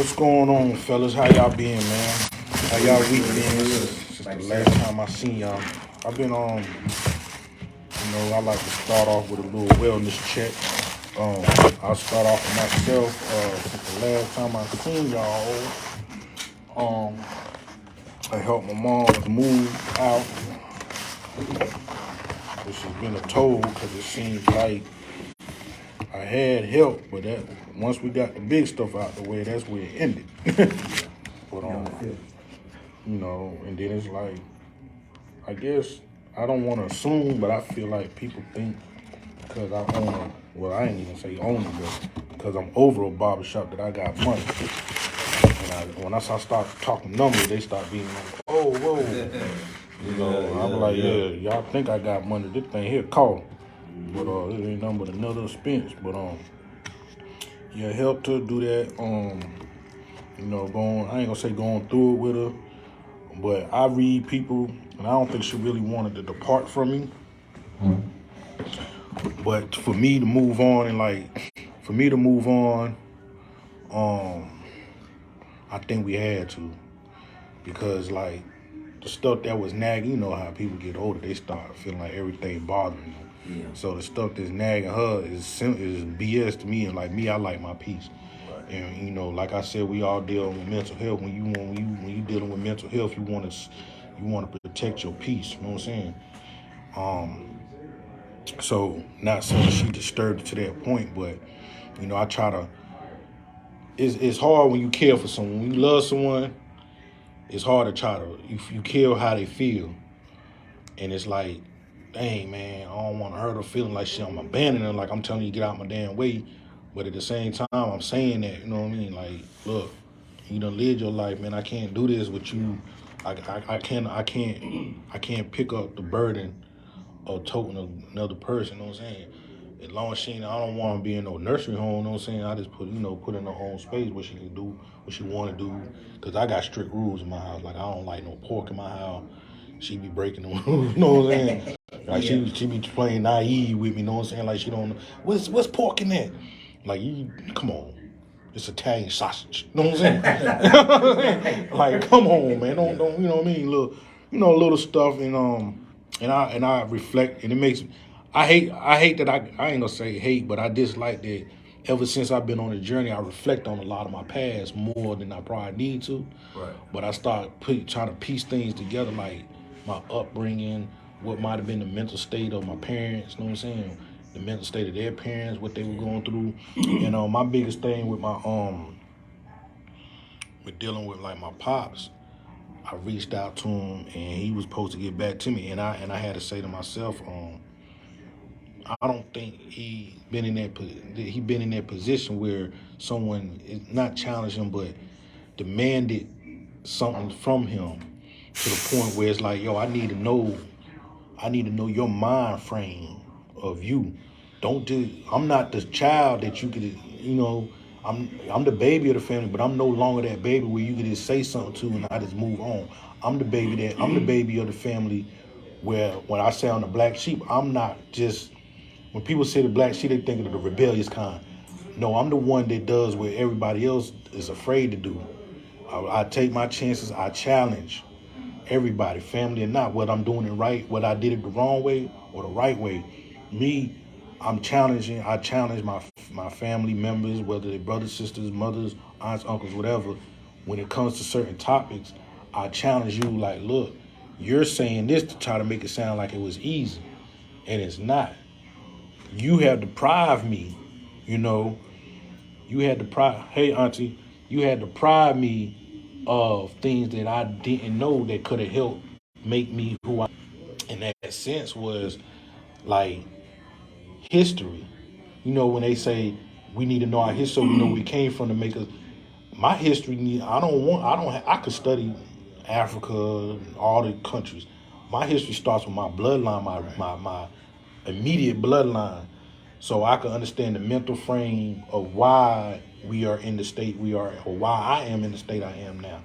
What's going on, fellas? How y'all been, man? How y'all week been since the last time I seen y'all? I've been I like to start off with a little wellness check. I'll start off with myself. Since the last time I seen y'all, I helped my mom move out, which has been a toll because it seems like I had help, but that once we got the big stuff out the way, that's where it ended. But and then it's like, I guess I don't want to assume, but I feel like people think because I own well, I ain't even say own it, but because I'm over a barbershop that I got money. And when I start talking numbers, they start being like, oh, whoa. I'm like, yeah, y'all think I got money. This thing here cost. But it ain't nothing but another expense. But yeah, help to do that. I ain't gonna say going through it with her, but I read people, and I don't think she really wanted to depart from me. But for me to move on I think we had to, because like the stuff that was nagging, you know how people get older, they start feeling like everything bothering them. Yeah. So the stuff that's nagging her is BS to me, and like me, I like my peace. Right. And like I said, we all deal with mental health. When you dealing with mental health, you want to protect your peace. You know what I'm saying? So not saying she disturbed it to that point, but I try to. It's hard when you care for someone. When you love someone, it's hard to try to. You care how they feel, and it's like, dang man, I don't want to hurt her feeling like I'm abandoning her. Like I'm telling you, get out my damn way. But at the same time, I'm saying that, you know what I mean? Like, look, you done lived your life, man. I can't do this with you. I can't pick up the burden of toting another person. You know what I'm saying? As long as I don't want to be in no nursery home. You know what I'm saying? I just put in her own space where she can do what she want to do. Cause I got strict rules in my house. Like I don't like no pork in my house. She be breaking the rules. You know what I'm saying? Like she be playing naive with me. You know what I'm saying? Like she don't know what's pork in that. Like you, come on. It's Italian sausage. You know what I'm saying? Like, come on, man. Don't you know what I mean? Little stuff, and I reflect, and it makes. I hate that I ain't gonna say hate, but I dislike that. Ever since I've been on the journey, I reflect on a lot of my past more than I probably need to. Right. But I start trying to piece things together, like my upbringing, what might have been the mental state of my parents. You know what I'm saying? The mental state of their parents, what they were going through. My biggest thing with my with dealing with like my pops, I reached out to him and he was supposed to get back to me, and I had to say to myself, I don't think he been in that position where someone is not challenged him but demanded something from him to the point where it's like, yo, I need to know your mind frame of you. I'm not the child that you could, I'm the baby of the family, but I'm no longer that baby where you could just say something to and I just move on. I'm the baby of the family where when I say I'm the black sheep, I'm not just, when people say the black sheep, they think of the rebellious kind. No, I'm the one that does what everybody else is afraid to do. I take my chances, I challenge everybody, family or not, whether I'm doing it right, whether I did it the wrong way or the right way. Me, I challenge my family members, whether they're brothers, sisters, mothers, aunts, uncles, whatever. When it comes to certain topics, I challenge you like, look, you're saying this to try to make it sound like it was easy, and it's not. You have deprived me, hey auntie, you had deprived me of things that I didn't know that could have helped make me who I am. In that sense was like history. When they say we need to know our history so we know where we came from to make us, my history, I could study Africa, all the countries. My history starts with my bloodline, my immediate bloodline. So I can understand the mental frame of why we are in the state we are, or why I am in the state I am now.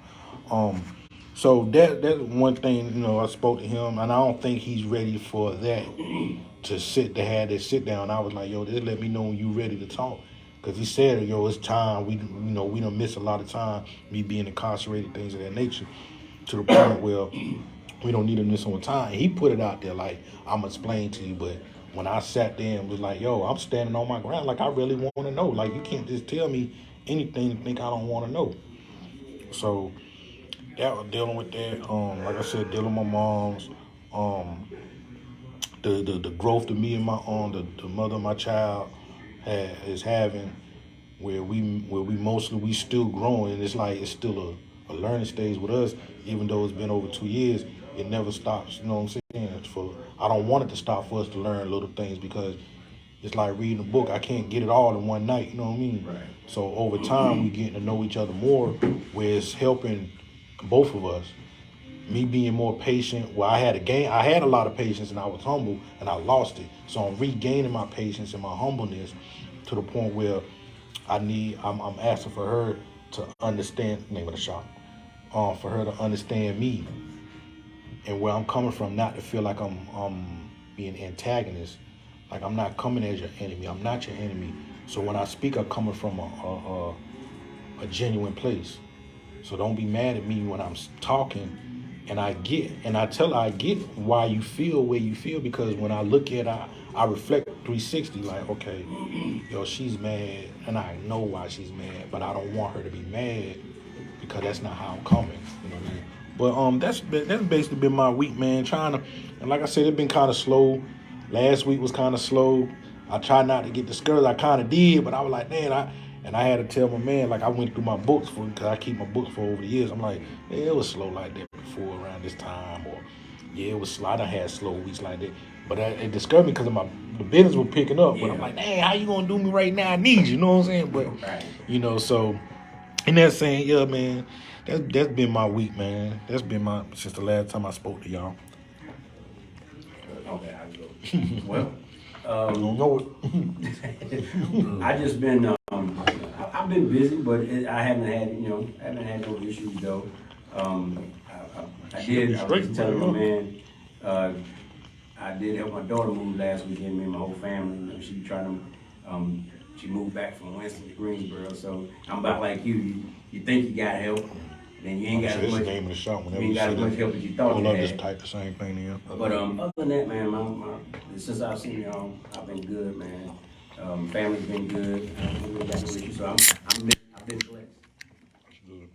So that's one thing, I spoke to him, and I don't think he's ready for that, to have that sit down. I was like, yo, just let me know when you ready to talk. Because he said, it's time. We don't miss a lot of time, me being incarcerated, things of that nature, to the point where we don't need to miss on time. And he put it out there like, I'm going to explain to you, but when I sat there and was like, I'm standing on my ground, like, I really want to know. Like, you can't just tell me anything and think I don't want to know. So, that was dealing with that. Like I said, dealing with my mom's, the growth of me and my the mother of my child is having, where we still growing. And it's like it's still a learning stage with us, even though it's been over 2 years. It never stops. You know what I'm saying? I don't want it to stop for us to learn little things, because it's like reading a book. I can't get it all in one night. You know what I mean? Right. So over time, we getting to know each other more, where it's helping both of us. Me being more patient. Well, I had a lot of patience, and I was humble, and I lost it. So I'm regaining my patience and my humbleness to the point where I'm asking for her to understand, name of the shop, for her to understand me and where I'm coming from, not to feel like I'm being antagonist. Like, I'm not coming as your enemy. I'm not your enemy. So when I speak, I'm coming from a genuine place. So don't be mad at me when I'm talking. And I tell her I get why you feel where you feel, because when I look at her, I reflect 360, like, okay, she's mad, and I know why she's mad, but I don't want her to be mad, because that's not how I'm coming. You know what I mean? But that's basically been my week, man. And like I said, it's been kind of slow. Last week was kind of slow. I tried not to get discouraged. I kind of did, but I was like, man, I had to tell my man, like, I went through my books because I keep my books for over the years. I'm like, yeah, it was slow like that before around this time, or yeah, it was slow. I done had slow weeks like that, but it discouraged me because the business was picking up. But I'm like, hey, how you gonna do me right now? I need you, you know what I'm saying? But so in that saying, yeah, man, that's been my week, man. That's been since the last time I spoke to y'all. Okay, I'll go. Well, I don't know it. I just been I've been busy, but I haven't had no issues though. I was telling my man, I did help my daughter move last weekend. Me and my whole family. She trying to she moved back from Winston to Greensboro. So I'm about like you. You think you got help, then you ain't got as much. Name of the shop. You ain't got as much help as you thought you had. Just type the same thing in. But other than that, man, since I've seen y'all, I've been good, man. Family's been good. I haven't really got no issues, so I've been blessed. That's good.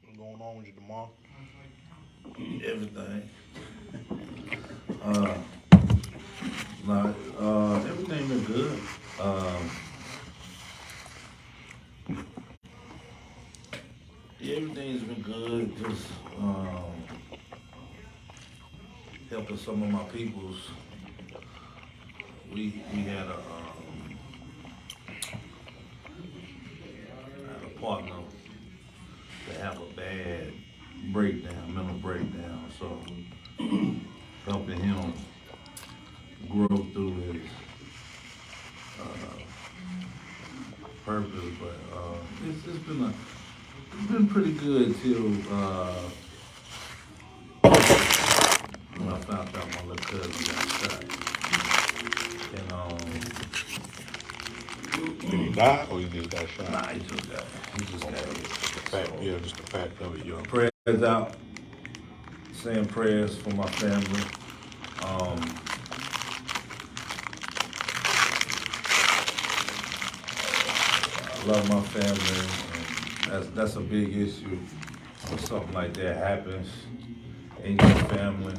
What's going on with you, DeMar? Everything. Everything been good. Everything's been good. Just helping some of my peoples. We had a partner that have a bad mental breakdown. So helping him grow through his purpose, but it's been pretty good till when I found out my little cousin got shot. And Did he die or he just got shot? nah, he just got hit. Just the fact of it, yo. Prayers out, saying prayers for my family. I love my family, and that's a big issue when something like that happens in your family.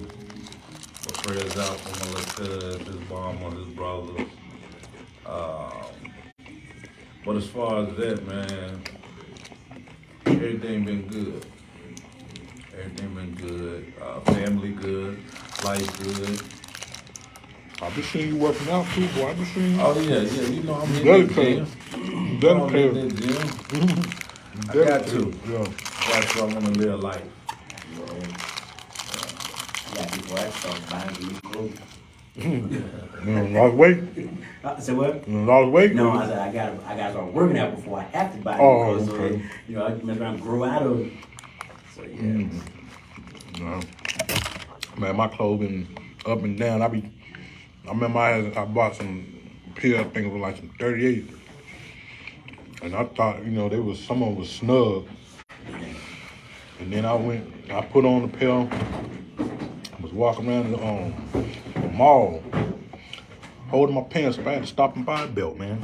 But prayers out for my little cousin, his mama, his brother. But as far as that, man, everything been good. Everything been good. Family good. Life good. I be seeing you working out too, boy. I be seeing you. Oh yeah. You know I'm in dedicated. that gym. I got to. Yeah. That's why I want to live life. Yeah, before I start buying new clothes. Lost weight? Say what? Lost weight? No, I said I got to start working out before I have to buy new clothes. Okay. So, I mess around and grow out of it. So yeah. No. Man, my clothes been up and down. I remember I bought some pill, I think it was like some 38. And I thought, some of them was snug. And then I put on the pill, was walking around the mall, holding my pants up. I had to stop and buy a belt, man.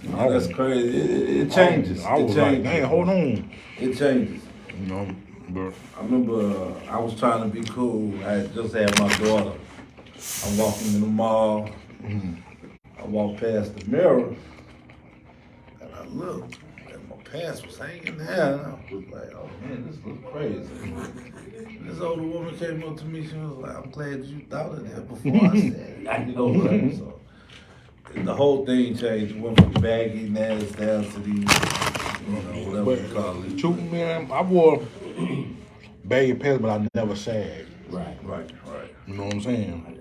That's crazy. It changes. I was like, dang, hold on. It changes. But I remember I was trying to be cool. I just had my daughter. I'm walking in the mall. I walked past the mirror, and I looked, and my pants was hanging down. I was like, oh man, this looks crazy. This older woman came up to me. She was like, I'm glad you thought of that before I said it. I know, right? So the whole thing changed. It went from bagginess down to these, whatever you call it. Truth, man, I wore baggy pants, but I never sagged. Right. You know what I'm saying?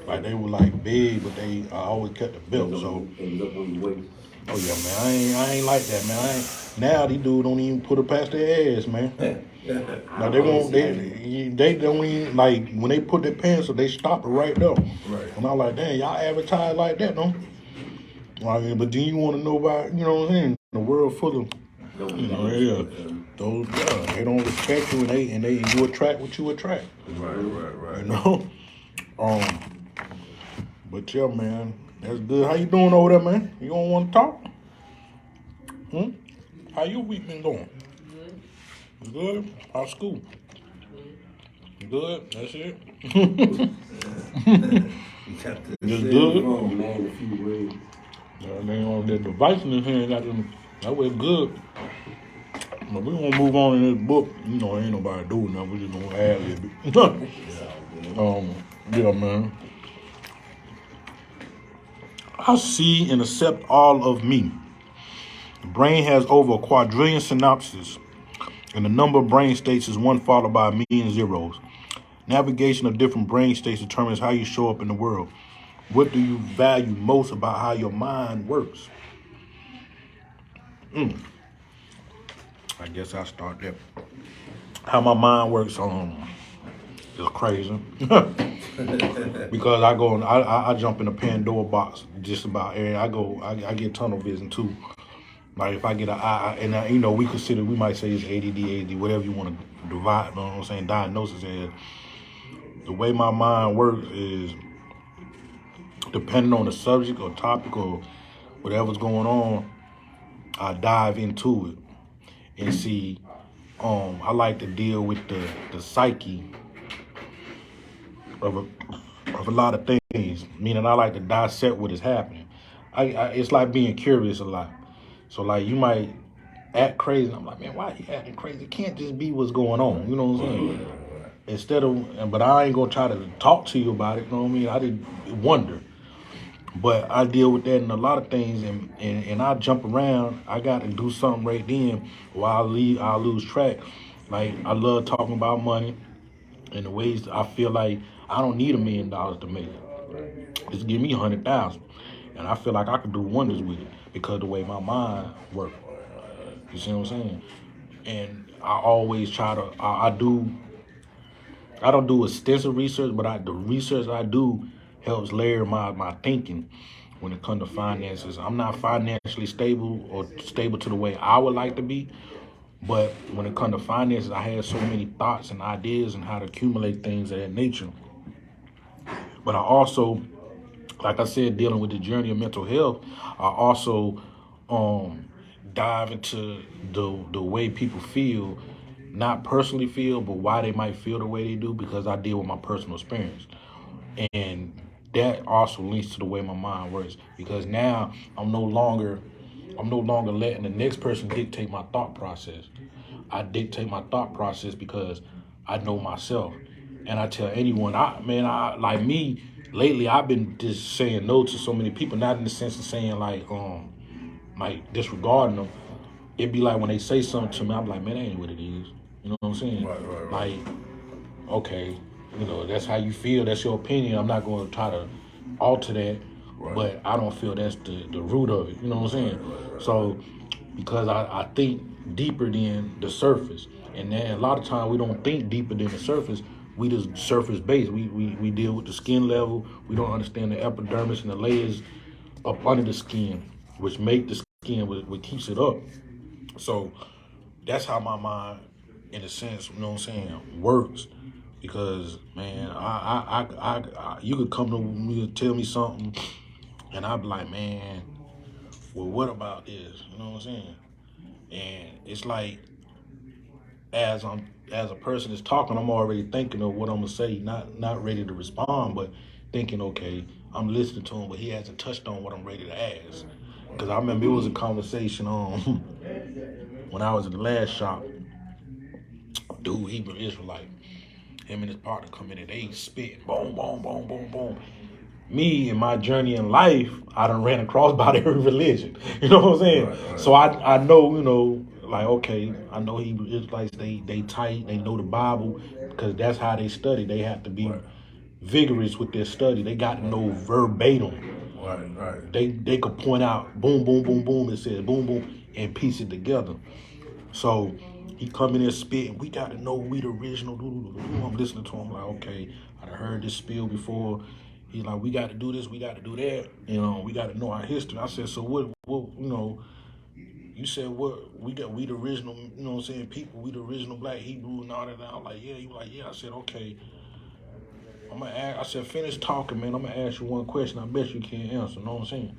Like they were like big, but I always kept the belt. So, It was up on your waist. oh yeah, man, I ain't like that, man. Now these dudes don't even put it past their ass, man. Like they won't, they don't even like when they put their pants up, they stop it right there. Right. And I'm like, dang, y'all advertise like that, no? Like, but then you want to know about, you know what I'm saying? The world full of, those they don't respect you, and you attract what you attract. Right. You know. But yeah, man, that's good. How you doing over there, man? You don't want to talk? How your week been going? Good. How's school? Good. That's it. Just good. Oh man, a few words. They on that device in his hand. That way good. But we gonna move on in this book. Ain't nobody doing that. We just gonna add a little bit. Yeah, man. I see and accept all of me. The brain has over a quadrillion synapses, and the number of brain states is 1 followed by a million zeros. Navigation of different brain states determines how you show up in the world. What do you value most about how your mind works? I guess I'll start there. How my mind works is crazy. Because I jump in a Pandora box just about every. I get tunnel vision too. Like if I get we might say it's ADD, whatever you want to divide. You know what I'm saying? Diagnosis is. The way my mind works is depending on the subject or topic or whatever's going on, I dive into it and see. I like to deal with the psyche of a lot of things. Meaning, I like to dissect what is happening. It's like being curious a lot. So, like, you might act crazy. I'm like, man, why are you acting crazy? It can't just be what's going on. You know what I'm saying? But I ain't gonna try to talk to you about it. You know what I mean? I did wonder. But I deal with that in a lot of things, and I jump around. I got to do something right then, or I'll lose track. Like, I love talking about money and the ways I feel like I don't need $1 million to make it. Just give me 100,000, and I feel like I can do wonders with it because of the way my mind works. You see what I'm saying? And I always try to. I don't do extensive research, but the research I do helps layer my thinking when it comes to finances. I'm not financially stable or stable to the way I would like to be, but when it comes to finances, I have so many thoughts and ideas and how to accumulate things of that nature. But I also, like I said, dealing with the journey of mental health, I also dive into the way people feel, not personally feel, but why they might feel the way they do, because I deal with my personal experience. And that also links to the way my mind works, because now I'm no longer letting the next person dictate my thought process. I dictate my thought process because I know myself. And I tell anyone, like me, lately I've been just saying no to so many people, not in the sense of saying like disregarding them. It'd be like when they say something to me, I'm like, man, that ain't what it is. You know what I'm saying? Right. Like, okay, that's how you feel, that's your opinion. I'm not going to try to alter that, but I don't feel that's the root of it. You know what I'm saying? So, because I think deeper than the surface. And then a lot of times we don't think deeper than the surface. we just surface base. We deal with the skin level. We don't understand the epidermis and the layers up under the skin, which make the skin, what keeps it up. So that's how my mind, in a sense, you know what I'm saying, works. Because man, you could come to me and tell me something, and I'd be like, man, well, what about this? You know what I'm saying? And it's like, as a person is talking, I'm already thinking of what I'm gonna say, not ready to respond, but thinking, okay, I'm listening to him, but he hasn't touched on what I'm ready to ask. Because I remember it was a conversation when I was in the last shop. Dude, Hebrew Israelite, him and his partner come in and they spit, boom, boom, boom, boom, boom. Me, in my journey in life, I done ran across about every religion. You know what I'm saying? Right. So I know, like, okay, I know Hebrew Israelites, they tight, they know the Bible, because that's how they study. They have to be vigorous with their study. They got to know verbatim. Right. They could point out, boom, boom, boom, boom, it says boom, boom, and piece it together. So he come in there spitting, we got to know we the original. I'm listening to him like, okay, I done heard this spiel before. He's like, we got to do this, we got to do that. We got to know our history. I said, so what, you said what, we the original, you know what I'm saying, people, we the original black Hebrew and all that. I'm like, yeah. You like, yeah. I said, okay. I'm gonna ask, I said, finish talking, man. I'm gonna ask you one question. I bet you can't answer. You know what I'm saying?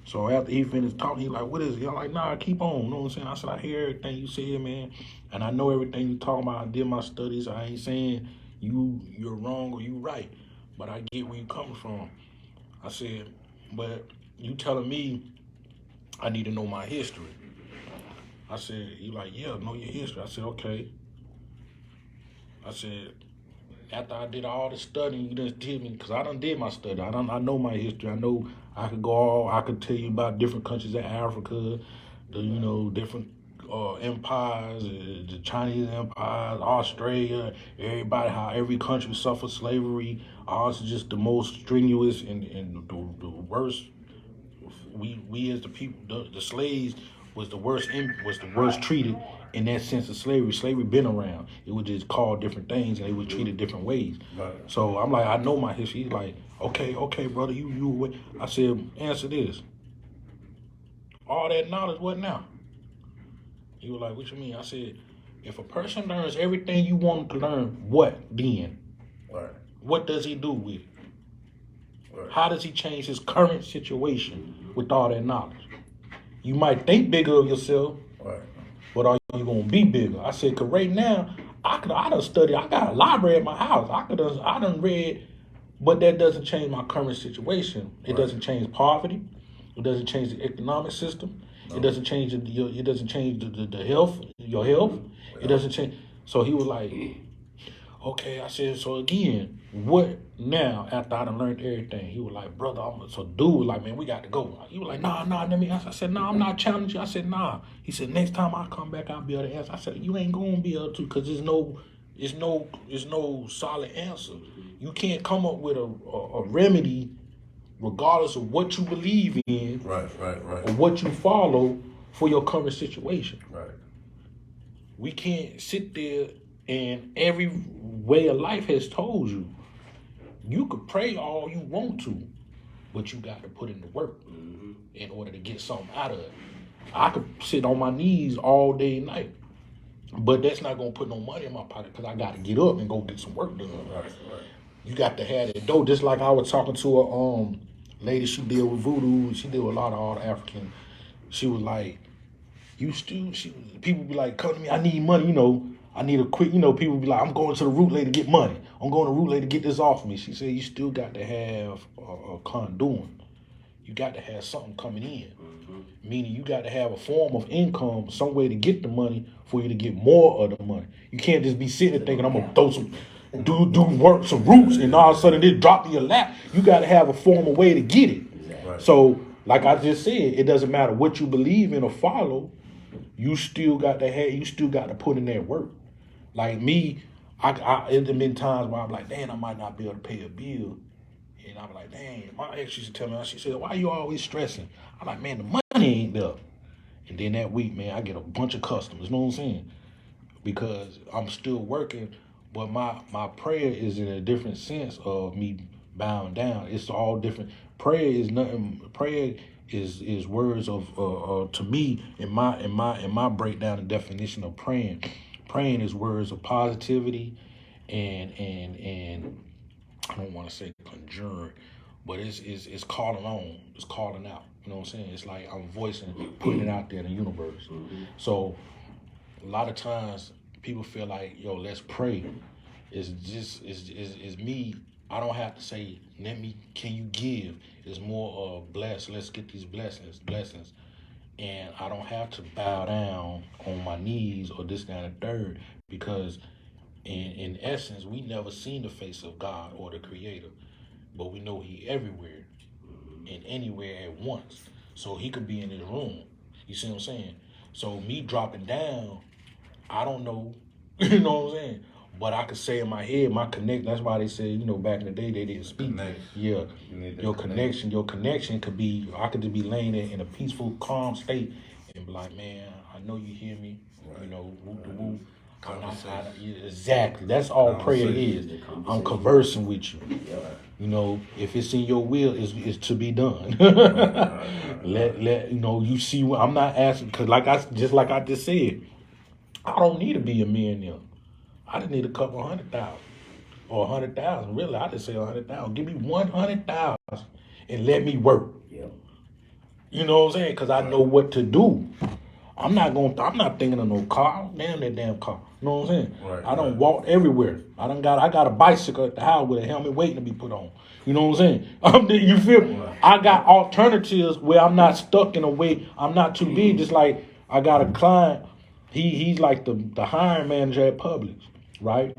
So after he finished talking, he like, what is it? I'm like, nah, keep on. You know what I'm saying? I said, I hear everything you said, man. And I know everything you talking about. I did my studies. I ain't saying you're wrong or you right. But I get where you coming from. I said, but you telling me I need to know my history. I said, you like, yeah, know your history. I said, okay. I said, after I did all the studying, you just did me, because I done did my study. I know my history. I know I could tell you about different countries in Africa, different empires, the Chinese empire, Australia, everybody, how every country suffered slavery. Ours is just the most strenuous and the worst. We as the people, the slaves was the worst treated in that sense of slavery. Slavery been around. It was just called different things and they were treated different ways. Right. So I'm like, I know my history. He's like, okay, brother, you. I said, answer this. All that knowledge, what now? He was like, what you mean? I said, if a person learns everything you want him to learn, what then? Right. What does he do with it? Right. How does he change his current situation with all that knowledge? You might think bigger of yourself, right, but are you gonna be bigger? I said, cause right now, I done studied, I got a library at my house. I done read, but that doesn't change my current situation. It doesn't change poverty. It doesn't change the economic system. No. It doesn't change the health, your health. It doesn't change. So he was like, okay. I said, so again, what now after I done learned everything? He was like, brother, so dude was like, man, we got to go. He was like, nah, let me answer. I said, nah, I'm not challenging you. I said, nah. He said, next time I come back, I'll be able to answer. I said, you ain't gonna be able to, because there's no solid answer. You can't come up with a remedy regardless of what you believe in, right, or what you follow for your current situation. Right. We can't sit there and every way of life has told you, you could pray all you want to, but you got to put in the work in order to get something out of it. I could sit on my knees all day and night, but that's not gonna put no money in my pocket because I got to get up and go get some work done. Right. You got to have that dough. Just like I was talking to a lady, she deal with voodoo. She deal with a lot of all the African. She was like, people be like, come to me, I need money, I need a quick, people be like, I'm going to the root lady to get money. I'm going to the root lady to get this off me. She said, you still got to have a conduit. You got to have something coming in. Meaning you got to have a form of income, some way to get the money for you to get more of the money. You can't just be sitting there thinking, I'm going to throw some, do work, some roots, and all of a sudden it drop in your lap. You got to have a form of way to get it. Right. So, like I just said, it doesn't matter what you believe in or follow, you still got to put in that work. Like me, there been times where I'm like, dang, I might not be able to pay a bill. And I'm like, dang, my ex used to tell me, she said, why you always stressing? I'm like, man, the money ain't there. And then that week, man, I get a bunch of customers, you know what I'm saying? Because I'm still working, But my prayer is in a different sense of me bowing down. It's all different. Prayer is nothing. Prayer is words of to me in my breakdown and definition of praying. Praying is words of positivity and I don't want to say conjuring, but it's calling on. It's calling out. You know what I'm saying? It's like I'm voicing, putting it out there in the universe. So a lot of times people feel like, yo, let's pray. It's just is me. I don't have to say, can you give? It's more of bless, let's get these blessings. And I don't have to bow down on my knees or this, that, and the third, because in essence, we never seen the face of God or the Creator, but we know He everywhere and anywhere at once. So He could be in His room. You see what I'm saying? So me dropping down, I don't know, you know what I'm saying? But I could say in my head, my connect. That's why they said, back in the day they didn't speak. Yeah, your connection could be. I could just be laying there in a peaceful, calm state and be like, man, I know you hear me. Right. Whoop the whoop. Exactly. That's all prayer is. I'm conversing with you. If it's in your will, it's to be done. Let you see what I'm not asking, because like I just said, I don't need to be a millionaire. I just need a couple 100,000 or 100,000. Really, I just say 100,000. Give me 100,000 and let me work. Yeah. You know what I'm saying? Because I know what to do. I'm not thinking of no car. Damn that damn car. You know what I'm saying? Right, I don't walk everywhere. I got a bicycle at the house with a helmet waiting to be put on. You know what I'm saying? You feel me? Right. I got alternatives where I'm not stuck in a way. I'm not too big. Just like I got a client. He's like the hiring manager at Publix, right?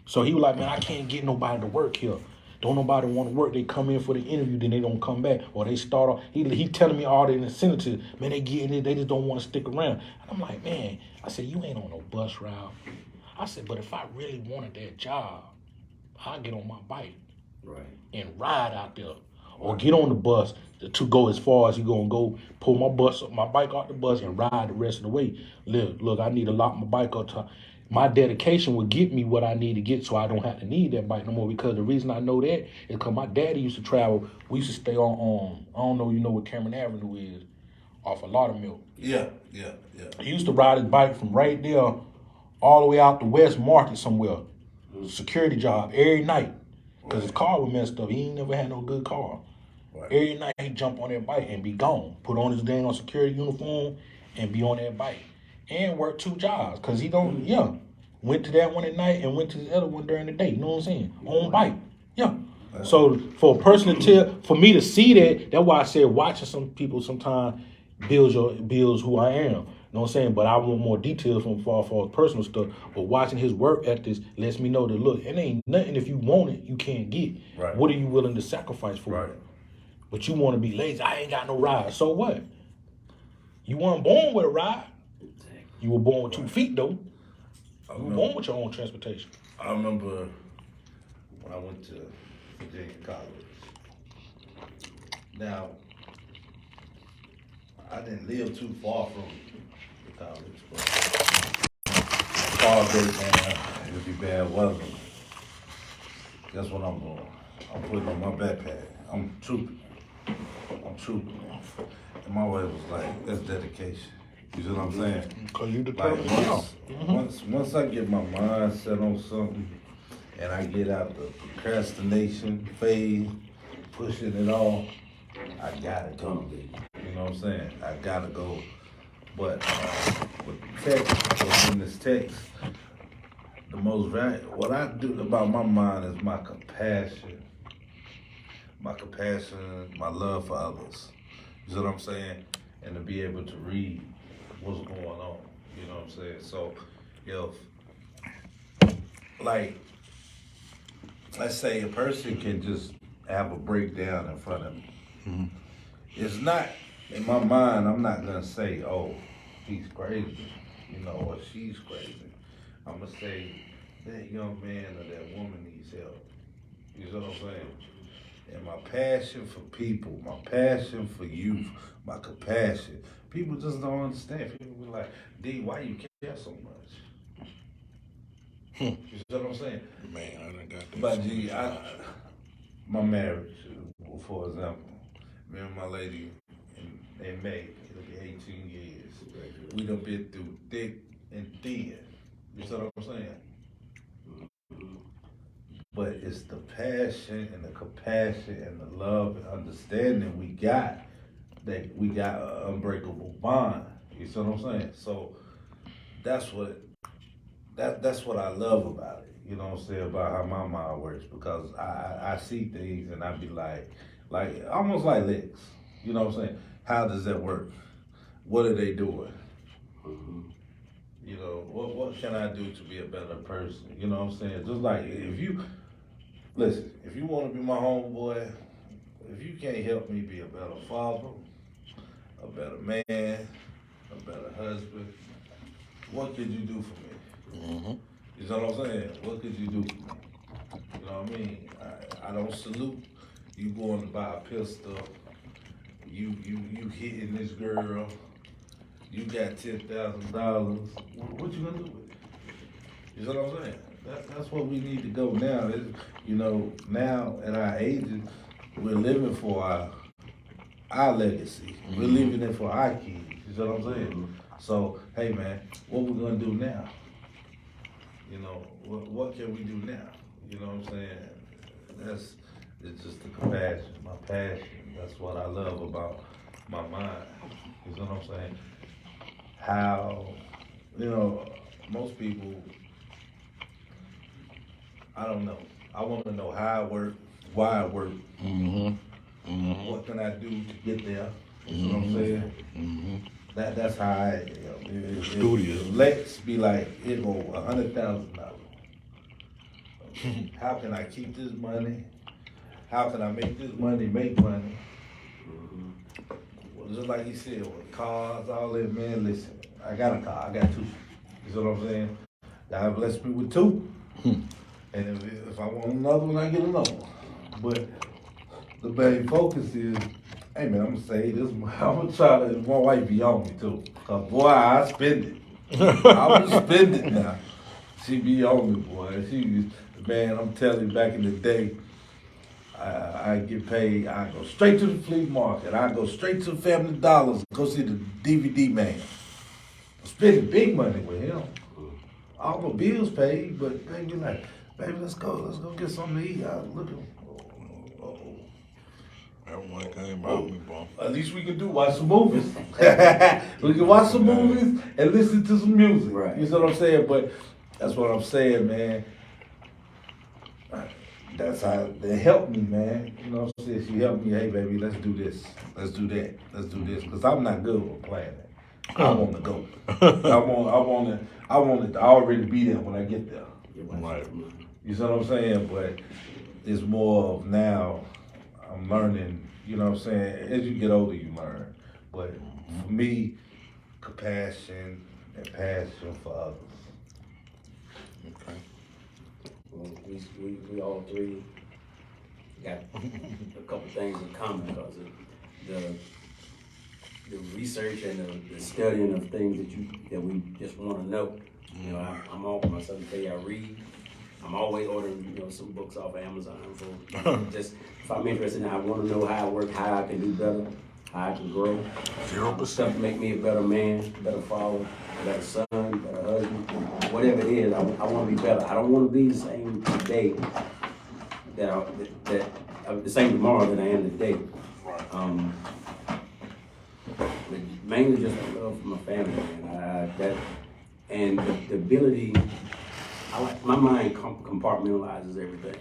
So he was like, man, I can't get nobody to work here. Don't nobody want to work. They come in for the interview, then they don't come back, or they start off. He telling me all the incentives. Man, they getting it. They just don't want to stick around. And I'm like, man, I said, you ain't on no bus route. I said, but if I really wanted that job, I'd get on my bike, right, and ride out there, or get on the bus to go as far as you gonna go. Pull my bike off the bus and ride the rest of the way. Look, I need to lock my bike up top. My dedication will get me what I need to get, so I don't have to need that bike no more. Because the reason I know that is because my daddy used to travel. We used to stay on I don't know, you know what Cameron Avenue is, off a lot of milk. Yeah. He used to ride his bike from right there all the way out to West Market somewhere. Security job every night. Because his car was messed up. He ain't never had no good car. Right. Every night he'd jump on that bike and be gone. Put on his dang security uniform and be on that bike. And work 2 jobs. Because he don't, went to that one at night and went to the other one during the day. You know what I'm saying? On bike. Yeah. So for a person for me to see that's why I said watching some people sometimes builds who I am. You know what I'm saying? But I want more details from far personal stuff. But watching his work ethics lets me know that, look, it ain't nothing if you want it, you can't get. Right. What are you willing to sacrifice for? Right. But you want to be lazy. I ain't got no ride. So what? You weren't born with a ride. You were born with 2 feet, though. You were born with your own transportation. I remember when I went to Virginia College. Now, I didn't live too far from the college, but fall day, man, it would be bad weather. Guess what I'm doing? I'm putting on my backpack. I'm trooping. And my wife was like, that's dedication. You see what I'm saying? Cause you determined. Once I get my mind set on something and I get out the procrastination phase, pushing it off, I gotta go. You know what I'm saying? I gotta go. But in this text, the most valuable, what I do about my mind is my compassion, my love for others. You see what I'm saying? And to be able to read what's going on. You know what I'm saying? So if, like, let's say a person can just have a breakdown in front of me. Mm-hmm. It's not, in my mind, I'm not gonna say, oh, he's crazy, or she's crazy. I'm gonna say, that young man or that woman needs help. You know what I'm saying? And my passion for people, my passion for youth, my compassion, people just don't understand. People be like, D, why you care so much? You see what I'm saying? Man, I done got that. But G, my marriage, for example, me and my lady in May, it'll be 18 years. We done been through thick and thin. You see what I'm saying? But it's the passion and the compassion and the love and understanding we got, that we got an unbreakable bond. You see what I'm saying? So that's what I love about it. You know what I'm saying, about how my mind works, because I see things and I be like almost like Lex. You know what I'm saying? How does that work? What are they doing? You know, what can I do to be a better person? You know what I'm saying? Just like if you want to be my homeboy, if you can't help me be a better father, a better man, a better husband, what could you do for me? Mm-hmm. You know what I'm saying? What could you do for me? You know what I mean? I don't salute you going to buy a pistol. You hitting this girl. You got $10,000. What you gonna do with it? You know what I'm saying? That's what we need to go now. You know, now at our ages, we're living for our legacy. We're living it for our kids. You know what I'm saying? So, hey man, what we gonna do now? You know, what can we do now? You know what I'm saying? It's just the compassion, my passion. That's what I love about my mind. You know what I'm saying? How, you know, most people, I don't know. I want to know how I work, why I work, what can I do to get there. You know what I'm saying? Mm-hmm. That's how I, Studious. Lex be like, it go $100,000. How can I keep this money? How can I make this money make money? Well, just like he said, with cars, all that, man, listen, I got a car, I got two. You know what I'm saying? God bless me with two. And if I want another one, I get another one. But the main focus is, hey man, I'm gonna say this, I'm gonna try to, my wife be on me too. Cause boy, I spend it. I'm gonna spend it now. She be on me, boy. Man, I'm telling you, back in the day, I get paid, I go straight to the flea market, I go straight to the Family Dollars, go see the DVD man. I'm spending big money with him. All my bills paid, but they be like, baby, let's go get something to eat. I look at That one came out me, bro. At least we can watch some movies. We can watch some movies and listen to some music. Right. You know what I'm saying? But that's what I'm saying, man. That's how they helped me, man. You know what I'm saying? She helped me. Hey, baby, let's do this. Let's do that. Let's do this. Because I'm not good with planning. I want to go. I want it to already be there when I get there. Right. You see what I'm saying? But it's more of now, I'm learning, you know what I'm saying? As you get older, you learn. But for me, compassion and passion for others. Okay. Well, we all three got a couple things in common, because the research and the studying of things that we just want to know. You know, I'm all myself to tell you, I read. I'm always ordering, some books off of Amazon. So just if I'm interested, I want to know how I work, how I can do better, how I can grow. 0%. Stuff to make me a better man, better father, better son, better husband, whatever it is. I want to be better. I don't want to be the same today the same tomorrow that I am today. But mainly just the love for my family, man. And the ability. My mind compartmentalizes everything.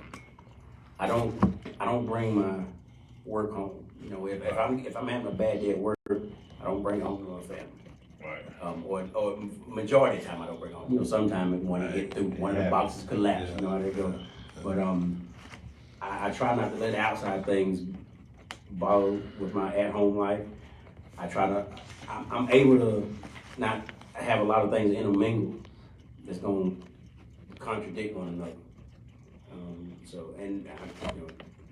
I don't bring my work home. If I'm having a bad day at work, I don't bring it home to my family. Right. Or majority of the time I don't bring it home. Sometimes when I get through, one of the boxes collapse. You know how they go. But I try not to let outside things bother with my at-home life. I'm able to not have a lot of things intermingle that's gonna contradict one another.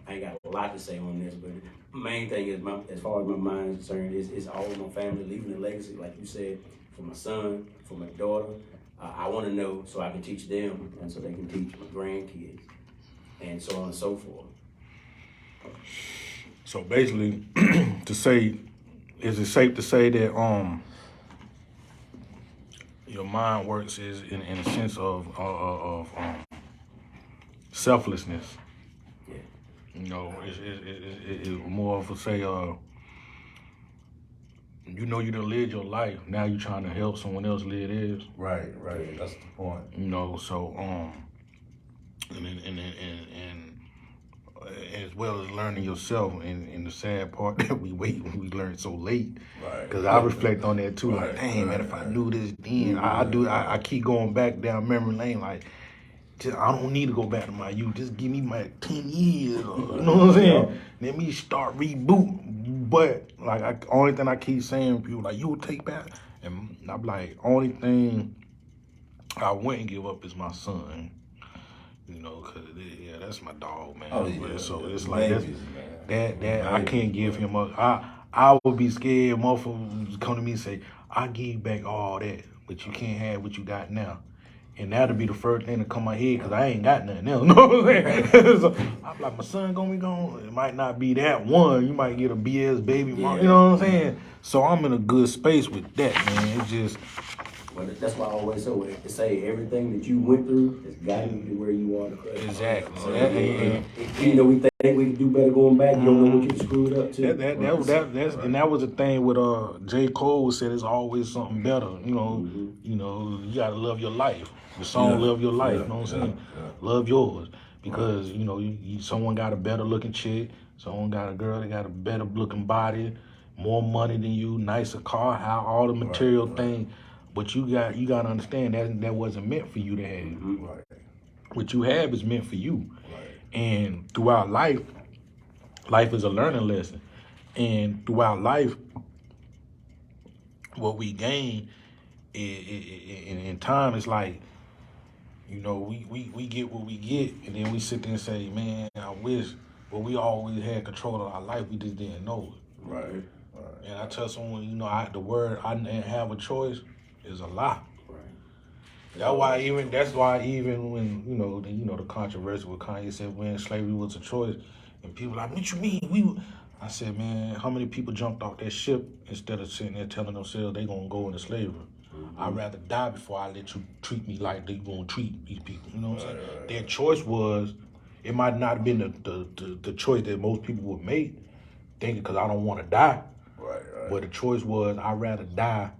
I ain't got a lot to say on this, but the main thing is, as far as my mind is concerned, is all of my family leaving a legacy, like you said, for my son, for my daughter, I want to know so I can teach them, and so they can teach my grandkids, and so on and so forth. So basically, to say, is it safe to say that your mind works is in a sense of selflessness? Yeah. You know, it's more of a say, you know, you done lived your life. Now you trying to help someone else live theirs. Right. That's the point. You know, so and as well as learning yourself, and the sad part that we learn so late. Right. Because I reflect on that too. Right, Like, dang man, if I knew this then, Mm-hmm. I keep going back down memory lane. Like, I don't need to go back to my youth. Just give me my 10 years. You know what I'm saying? Let me start reboot. But like, only thing I keep saying, people like, you will take back, and I'm like, only thing I wouldn't give up is my son. You know, cause that's my dog, man. Oh, yeah. So it's like Babies, that I can't give him up. I would be scared, motherfuckers come to me and say, I give you back all that, but you can't have what you got now. And that'll be the first thing to come my head, because I ain't got nothing else. You know what I'm saying? So I'm like, my son gonna be gone. It might not be that one. You might get a BS baby mom. You know what I'm saying? So I'm in a good space with that, man. It's just. But that's why I always say everything that you went through has gotten you to where you are today. Exactly. So, even though we think we can do better going back, you don't know what you screwed up too. That was the thing with J. Cole said it's always something better. You know, you know, you gotta love your life. The song "Love Your Life," you know what I'm saying? Love yours, because you know someone got a better looking chick, someone got a girl that got a better looking body, more money than you, nicer car, how all the material things. But you got to understand that wasn't meant for you to have. Right. What you have is meant for you. Right. And throughout life is a learning lesson. And throughout life, what we gain in time is like, you know, we get what we get, and then we sit there and say, man, I wish, but we always had control of our life. We just didn't know it. Right. And I tell someone, you know, the word I didn't have a choice is a lie. Right. That's why even when the controversy with Kanye said when slavery was a choice, and people like, what you mean? I said, man, how many people jumped off that ship instead of sitting there telling themselves they gonna go into slavery? I'd rather die before I let you treat me like they gonna treat these people. You know what I'm saying? Their choice was, it might not have been the choice that most people would make, thinking because I don't want to die. Right. But the choice was, I'd rather die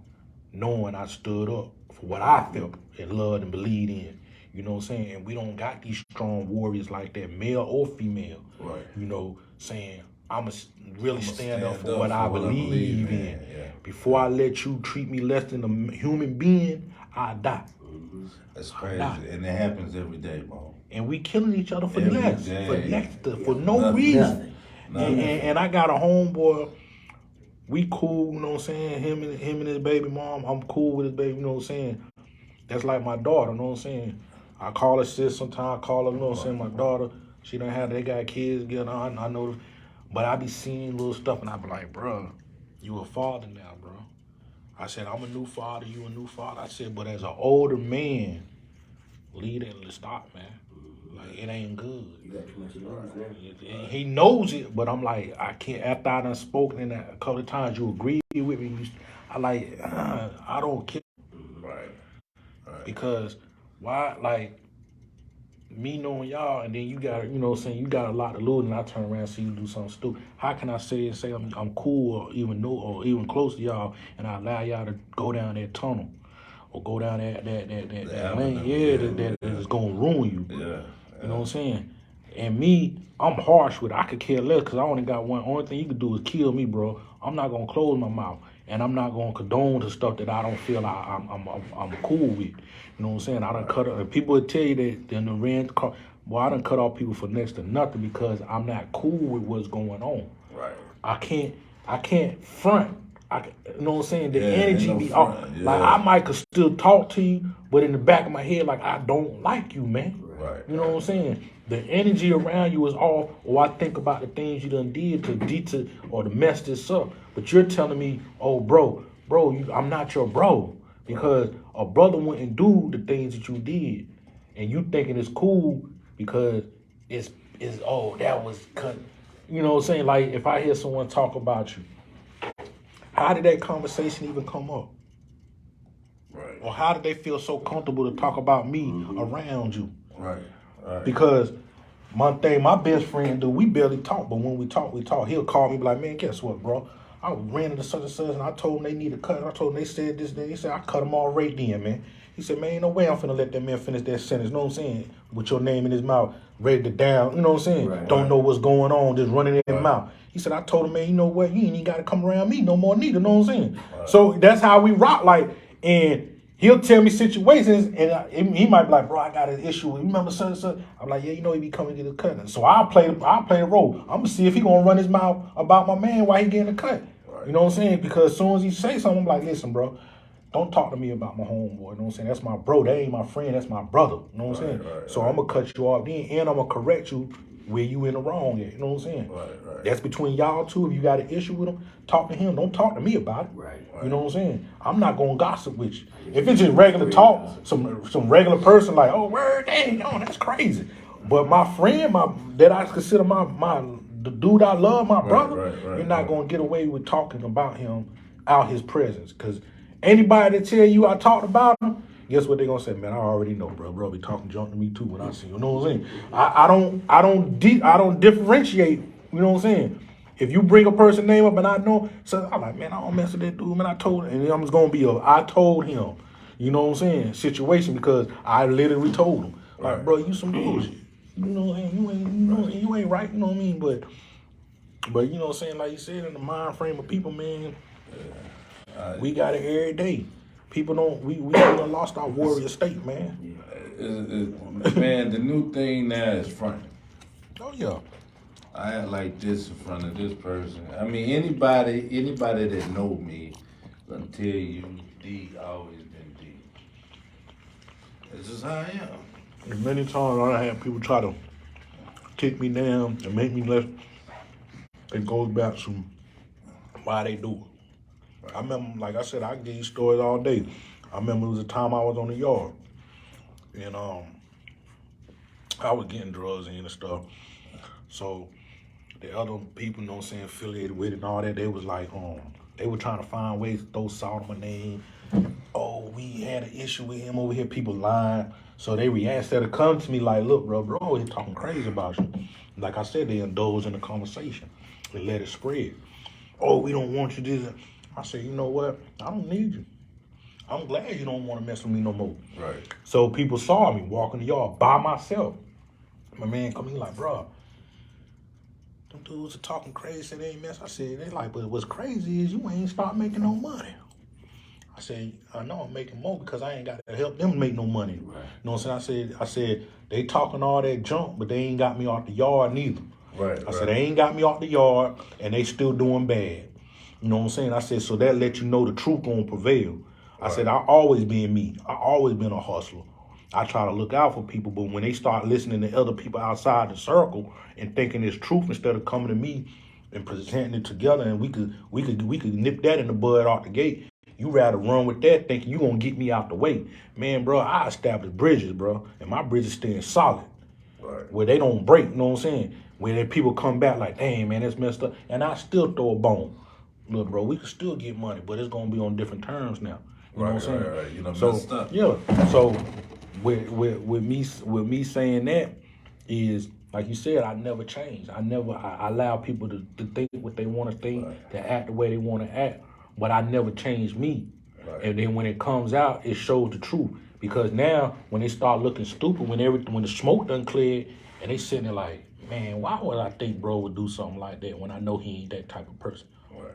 knowing I stood up for what I felt and loved and believed in. You know what I'm saying? And we don't got these strong warriors like that, male or female. Right. You know, saying, I'ma really stand up for what I believe in. Yeah. Before I let you treat me less than a human being, I die. That's crazy. And it happens every day, bro. And we killing each other for Every less. day. For no Nothing. reason. Nothing. And I got a homeboy. We cool, you know what I'm saying? Him and his baby mom, I'm cool with his baby, you know what I'm saying? That's like my daughter, you know what I'm saying? I call her sis sometimes, I call her, you know what I'm saying, my daughter. She done had, they got kids, I know. But I be seeing little stuff and I be like, bro, you a father now, bro. I said, I'm a new father, you a new father. I said, but as an older man, leave it and stop, man. Like, it ain't good. You got too much love there. He knows it, but I'm like, I can't. After I done spoken in that a couple of times, you agree with me. I don't care. Right. Because why, like, me knowing y'all, and then you got, you know what I'm saying, you got a lot to lose, and I turn around and see you do something stupid. How can I say I'm cool or even know or even close to y'all, and I allow y'all to go down that tunnel or go down that lane? That is gonna ruin you. Yeah. You know what I'm saying? And me, I'm harsh with it. I could care less because I only got one. Only thing you could do is kill me, bro. I'm not gonna close my mouth, and I'm not gonna condone the stuff that I don't feel I'm cool with. You know what I'm saying? I done cut off. People would tell you that in the rent car. Well, I done cut off people for next to nothing because I'm not cool with what's going on. Right. I can't front. You know what I'm saying? The Yeah, energy no be front, off. yeah. Like, I might could still talk to you, but in the back of my head, like, I don't like you, man. Right. You know what I'm saying? The energy around you is off, or I think about the things you done did or to mess this up. But you're telling me, oh, bro, I'm not your bro. Because a brother wouldn't do the things that you did, and you thinking it's cool because it's oh, that was cut. You know what I'm saying? Like if I hear someone talk about you, how did that conversation even come up? Right. Or how did they feel so comfortable to talk about me around you? Right. Right. Because my best friend do, we barely talk, but when we talk, He'll call me, be like, man, guess what, bro? I ran into such and such, and I told them they need a cut. I told them they said this, he said, I cut them all right then, man. He said, man, ain't no way I'm finna let that man finish that sentence, you know what I'm saying? With your name in his mouth, ready to down, you know what I'm saying? Right. Don't know what's going on, just running in his mouth. He said, I told him, man, you know what? You ain't even got to come around me no more neither, you know what I'm saying? So that's how we rock, like, and he'll tell me situations, and he might be like, bro, I got an issue. You remember such and such? I'm like, yeah, you know he be coming to get a cut. So I'll play the role. I'm gonna see if he gonna run his mouth about my man while he getting a cut. Right. You know what I'm saying? Because as soon as he say something, I'm like, listen, bro, don't talk to me about my homeboy. You know what I'm saying? That's my bro. That ain't my friend. That's my brother. You know what I'm saying? So I'm gonna cut you off then, and I'm gonna correct you where you in the wrong at. You know what I'm saying? Right. That's between y'all two. If you got an issue with him, talk to him. Don't talk to me about it. Right. You know what I'm saying? I'm not gonna gossip with you. If it's just regular talk, some regular person like, oh, word, dang, oh, that's crazy. But my friend, that I consider the dude I love, my brother, you're not gonna get away with talking about him out his presence. Cause anybody that tell you I talked about him, guess what they gonna say? Man, I already know, bro. Bro be talking junk to me too when I see you. You know what I'm saying? I don't differentiate. You know what I'm saying? If you bring a person name up and I know, so I'm like, man, I don't mess with that dude, man. I told him, and I'm just gonna be I told him. You know what I'm saying? Situation, because I literally told him, like, bro, you some bullshit. You know, and you ain't right. You know what I mean? But you know what I'm saying? Like you said, in the mind frame of people, man, we got it every day. People don't. We done lost our warrior state, man. Man, the new thing now is front. Oh yeah. I act like this in front of this person. I mean, anybody that know me gonna tell you D always been D. This is how I am. And many times I had people try to kick me down and make me less. It goes back to why they do it. I remember, like I said, I can give you stories all day. I remember it was a time I was on the yard, and I was getting drugs in and stuff. So the other people, you know what I'm saying, affiliated with it and all that, they was like, they were trying to find ways to throw salt on my name. Oh, we had an issue with him over here, people lying. So they instead of coming to me like, look, bro, he's talking crazy about you. Like I said, they indulged in the conversation. They let it spread. Oh, we don't want you to do that. I said, you know what? I don't need you. I'm glad you don't want to mess with me no more. Right. So people saw me walking the yard by myself. My man come in like, bro, them dudes are talking crazy, they ain't mess. I said, they like, but what's crazy is you ain't start making no money. I said, I know I'm making more because I ain't got to help them make no money. Right. You know what I'm saying? I said, they talking all that junk, but they ain't got me off the yard neither. Right. I said, they ain't got me off the yard and they still doing bad. You know what I'm saying? I said, so that let you know the truth gonna prevail. I said, I always been me. I always been a hustler. I try to look out for people, but when they start listening to other people outside the circle and thinking it's truth instead of coming to me and presenting it together, and we could nip that in the bud off the gate. You rather run with that thinking you gonna get me out the way. Man, bro, I established bridges, bro, and my bridges staying solid. Right. Where they don't break, you know what I'm saying? Where then people come back like, dang, man, that's messed up. And I still throw a bone. Look, bro, we can still get money, but it's gonna be on different terms now. You know what I'm saying? Right. You know, so, messed up. Yeah. So with me saying that is, like you said, I never change. I allow people to think what they want to think, to act the way they want to act. But I never changed me. Right. And then when it comes out, it shows the truth. Because now, when they start looking stupid, when the smoke done cleared, and they sitting there like, man, why would I think bro would do something like that when I know he ain't that type of person? Right.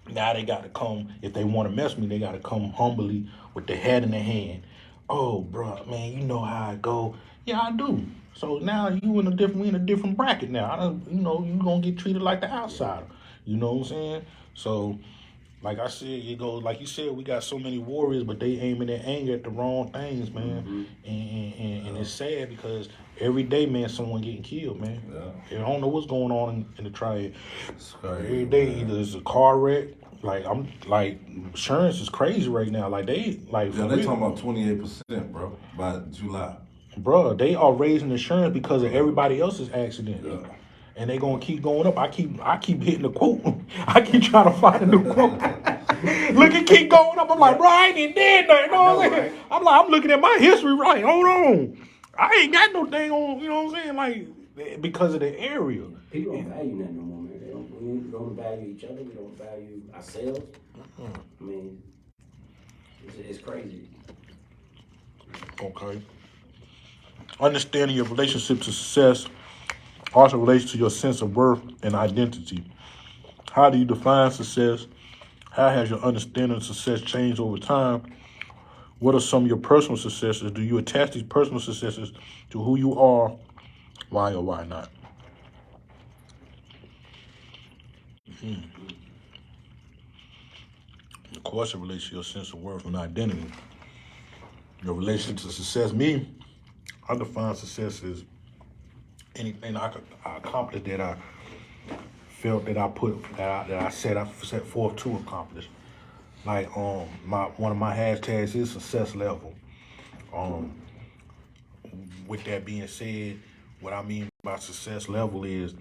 Now they got to come, if they want to mess with me, they got to come humbly with their head in their hand. Oh, bro, man, you know how I go. Yeah, I do. So now we in a different bracket now. You gonna get treated like the outsider. You know what I'm saying? So, like I said, it goes like you said. We got so many warriors, but they aiming their anger at the wrong things, man. Mm-hmm. And it's sad because every day, man, someone getting killed, man. Yeah. I don't know what's going on in the triad. Every day, either it's a car wreck, like I'm like insurance is crazy right now. Like they like Yeah, for they real. talking about 28%, bro, by July. Bruh, they are raising insurance because of everybody else's accident. Yeah. And they gonna keep going up. I keep hitting the quote. I keep trying to find a new quote. Look, it keep going up. I'm like, bro, I ain't even did nothing. You know what I'm saying? I'm looking at my history, right? Hold on. I ain't got no thing on, you know what I'm saying? Like, because of the area. People don't value nothing no more, man. We don't value each other. We don't value ourselves. I mean, it's crazy. Okay. Understanding your relationship to success also relates to your sense of worth and identity. How do you define success? How has your understanding of success changed over time? What are some of your personal successes? Do you attach these personal successes to who you are? Why or why not? Of course, it relates to your sense of worth and identity. Your relationship to success. Me, I define success as anything I accomplished that I felt that I set forth to accomplish. Like one of my hashtags is success level. Um, with that being said, what I mean by success level is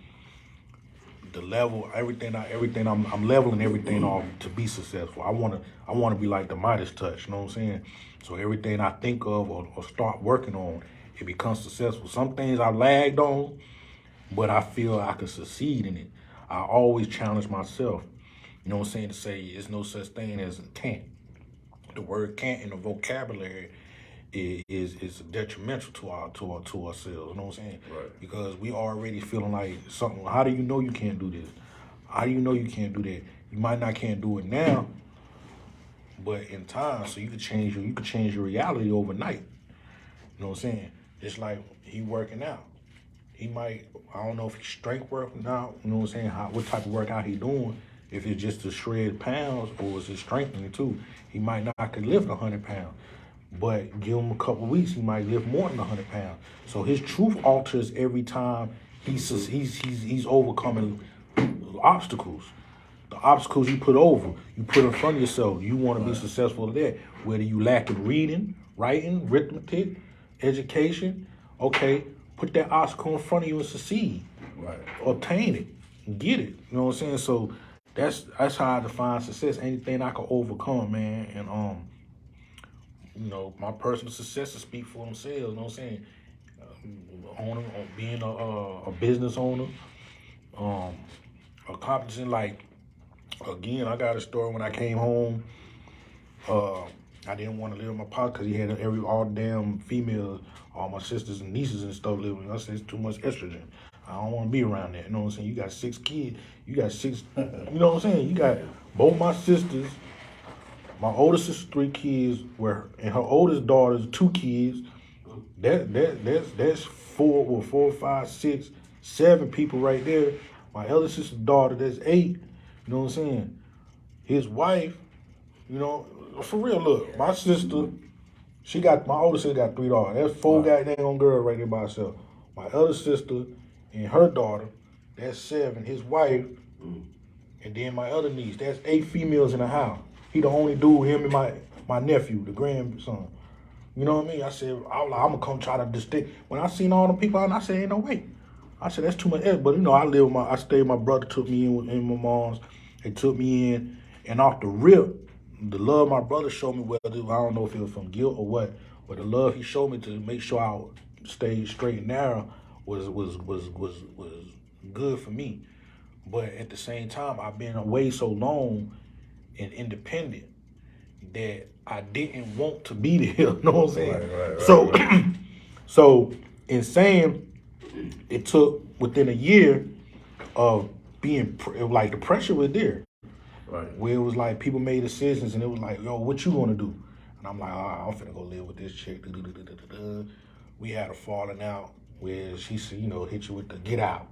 the level, everything I'm leveling everything off to be successful. I wanna be like the Midas touch, you know what I'm saying? So everything I think of or start working on, it becomes successful. Some things I lagged on, but I feel I can succeed in it. I always challenge myself, you know what I'm saying, to say there's no such thing as can't. The word can't in the vocabulary is detrimental to ourselves. You know what I'm saying? Right. Because we already feeling like something. How do you know you can't do this? How do you know you can't do that? You might not can't do it now, but in time, so you could change your reality overnight. You know what I'm saying? It's like he working out. He might, I don't know if he's strength working out. You know what I'm saying? What type of workout he doing? If it's just to shred pounds or is it strengthening too? He might not could lift 100 pounds. But give him a couple weeks, he might lift more than 100 pounds. So his truth alters every time he's overcoming obstacles. The obstacles you put in front of yourself. You want to be successful at that. Whether you lack in reading, writing, arithmetic, education, okay, put that obstacle in front of you and succeed. Right. Obtain it, get it. You know what I'm saying? So that's how I define success. Anything I can overcome, man, and you know, my personal successes speak for themselves. You know what I'm saying? Being a business owner, accomplishing like, again, I got a story when I came home. I didn't want to live with my pop because he had all damn females, all my sisters and nieces and stuff living. I said it's too much estrogen. I don't want to be around that. You know what I'm saying? You got 6 kids. You got 6. You know what I'm saying? You got both my sisters. My oldest sister 3 kids, and her oldest daughter's 2 kids. That's 4, 5, 6, 7 people right there. My eldest sister's daughter, that's 8. You know what I'm saying? His wife, you know, for real. Look, my sister, my oldest sister got 3 daughters. That's 4 goddamn girls right there by herself. My other sister and her daughter, that's 7. His wife, and then my other niece, that's 8 females in the house. He the only dude, him and my nephew, the grandson. You know what I mean? I said, I'm gonna come try to distinct. When I seen all the people out, I said, ain't no way. I said, that's too much effort. But you know, I stayed with my brother, took me in and my mom's. They took me in, and off the rip, the love my brother showed me, whether I don't know if it was from guilt or what, but the love he showed me to make sure I stayed straight and narrow was good for me. But at the same time, I've been away so long and independent that I didn't want to be there. You know what I'm saying? Right. So in saying, it took within a year of being like the pressure was there. Right. Where it was like people made decisions and it was like, yo, what you gonna do? And I'm like, I'm finna go live with this chick. We had a falling out where she said, you know, hit you with the get out.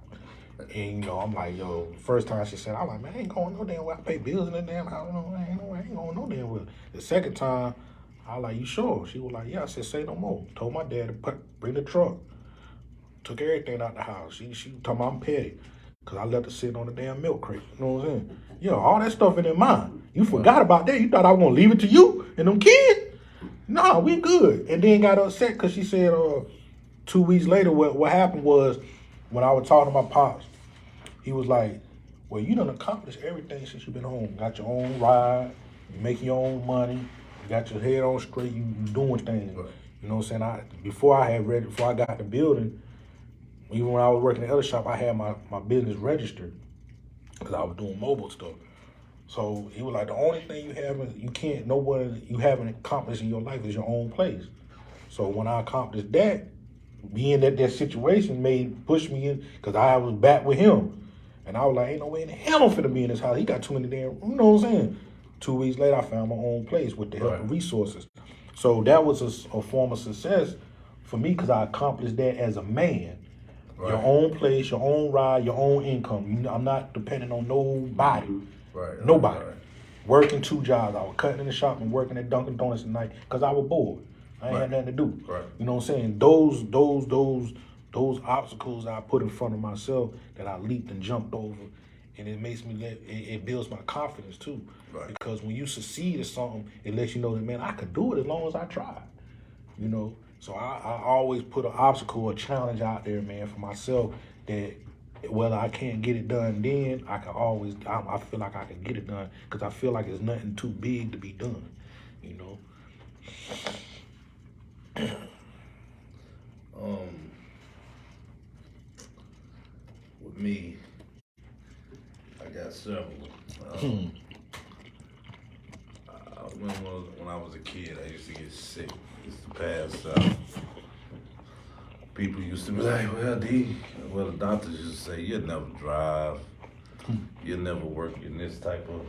And, you know, I'm like, yo, first time she said, I'm like, man, I ain't going no damn well. I pay bills in that damn house. I ain't going no damn well. The second time, I was like, you sure? She was like, yeah. I said, say no more. Told my dad to bring the truck. Took everything out the house. She talking about I'm petty. because I left it sitting on the damn milk crate. You know what I'm saying? Yeah, all that stuff in their mind. You forgot about that. You thought I was going to leave it to you and them kids? Nah, we good. And then got upset because she said 2 weeks later, what happened was when I was talking to my pops, he was like, well, you done accomplished everything since you've been home. Got your own ride, you making your own money, you got your head on straight, you doing things. Right. You know what I'm saying? Before I got the building, even when I was working at the other shop, I had my business registered because I was doing mobile stuff. So he was like, the only thing you haven't accomplished in your life is your own place. So when I accomplished that, being that situation pushed me in, because I was back with him. And I was like, ain't no way in hell I'm finna be in this house. He got too many damn, you know what I'm saying? 2 weeks later, I found my own place with the help of resources. So that was a form of success for me because I accomplished that as a man. Right. Your own place, your own ride, your own income. I'm not depending on nobody. Right. Nobody. Right. Working 2 jobs. I was cutting in the shop and working at Dunkin' Donuts at night because I was bored. I ain't had nothing to do. Right. You know what I'm saying? Those obstacles I put in front of myself that I leaped and jumped over, and it makes me it builds my confidence too. Right. Because when you succeed at something, it lets you know that, man, I could do it as long as I try. You know? So I always put an obstacle, a challenge out there, man, for myself that whether I can't get it done then, I feel like I can get it done because I feel like it's nothing too big to be done, you know? With me, I got several. I remember when I was a kid, I used to get sick. I used to pass out. People used to be like, the doctors used to say, you'll never drive. You'll never work in this type of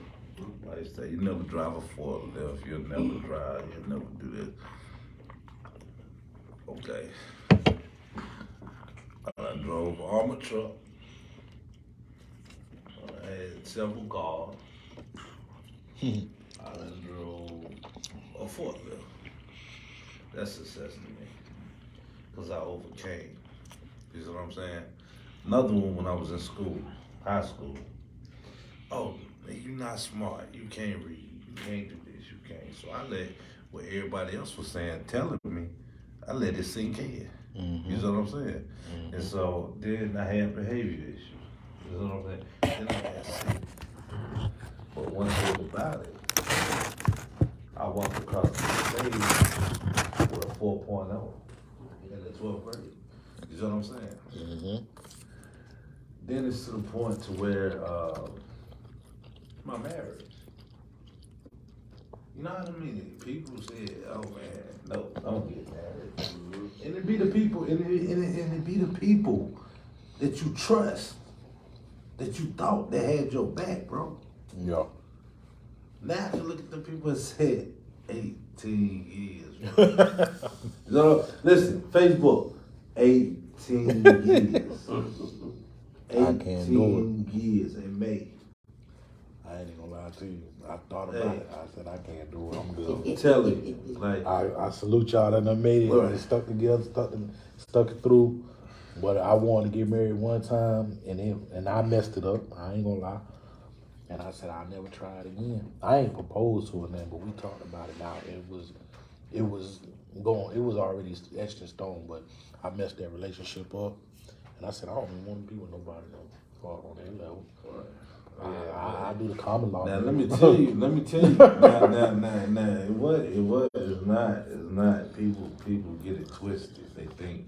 lifestyle. You'll never drive a forklift. You'll never drive. You'll never do this. Okay. I drove an armored truck. I had several cars. I drove a forklift. That's success to me. Because I overcame. You see what I'm saying? Another one when I was in school, high school. Oh, man, you're not smart. You can't read. You can't do this. You can't. So I let what everybody else was saying, telling me, I let it sink in. Mm-hmm. You see what I'm saying? Mm-hmm. And so then I had behavior issues. You know what I'm saying? Then I had sick. But one thing about it, I walked across the stage with a 4.0 in the 12th grade. You see what I'm saying? Mm-hmm. Then it's to the point to where my marriage. You know what I mean? People say, oh man, no, don't get married. Mm-hmm. And it be the people, and it be the people that you trust, that you thought that had your back, bro. Yeah. Now I can look at the people and say, 18 years, bro. So, listen, Facebook, 18 years. 18 years in May. I ain't gonna lie to you. I thought about it. I said I can't do it. I'm good. I'm telling you, like I salute y'all that done made it. Right. Stuck together, stuck it through. But I wanted to get married one time, and I messed it up. I ain't gonna lie. And I said I'll never try it again. I ain't proposed to her then, but we talked about it now. It was already etched in stone, but I messed that relationship up. And I said I don't even want to be with nobody else on that level. Right. I do the common law. Now let me tell you. Now, it's not. People get it twisted. They think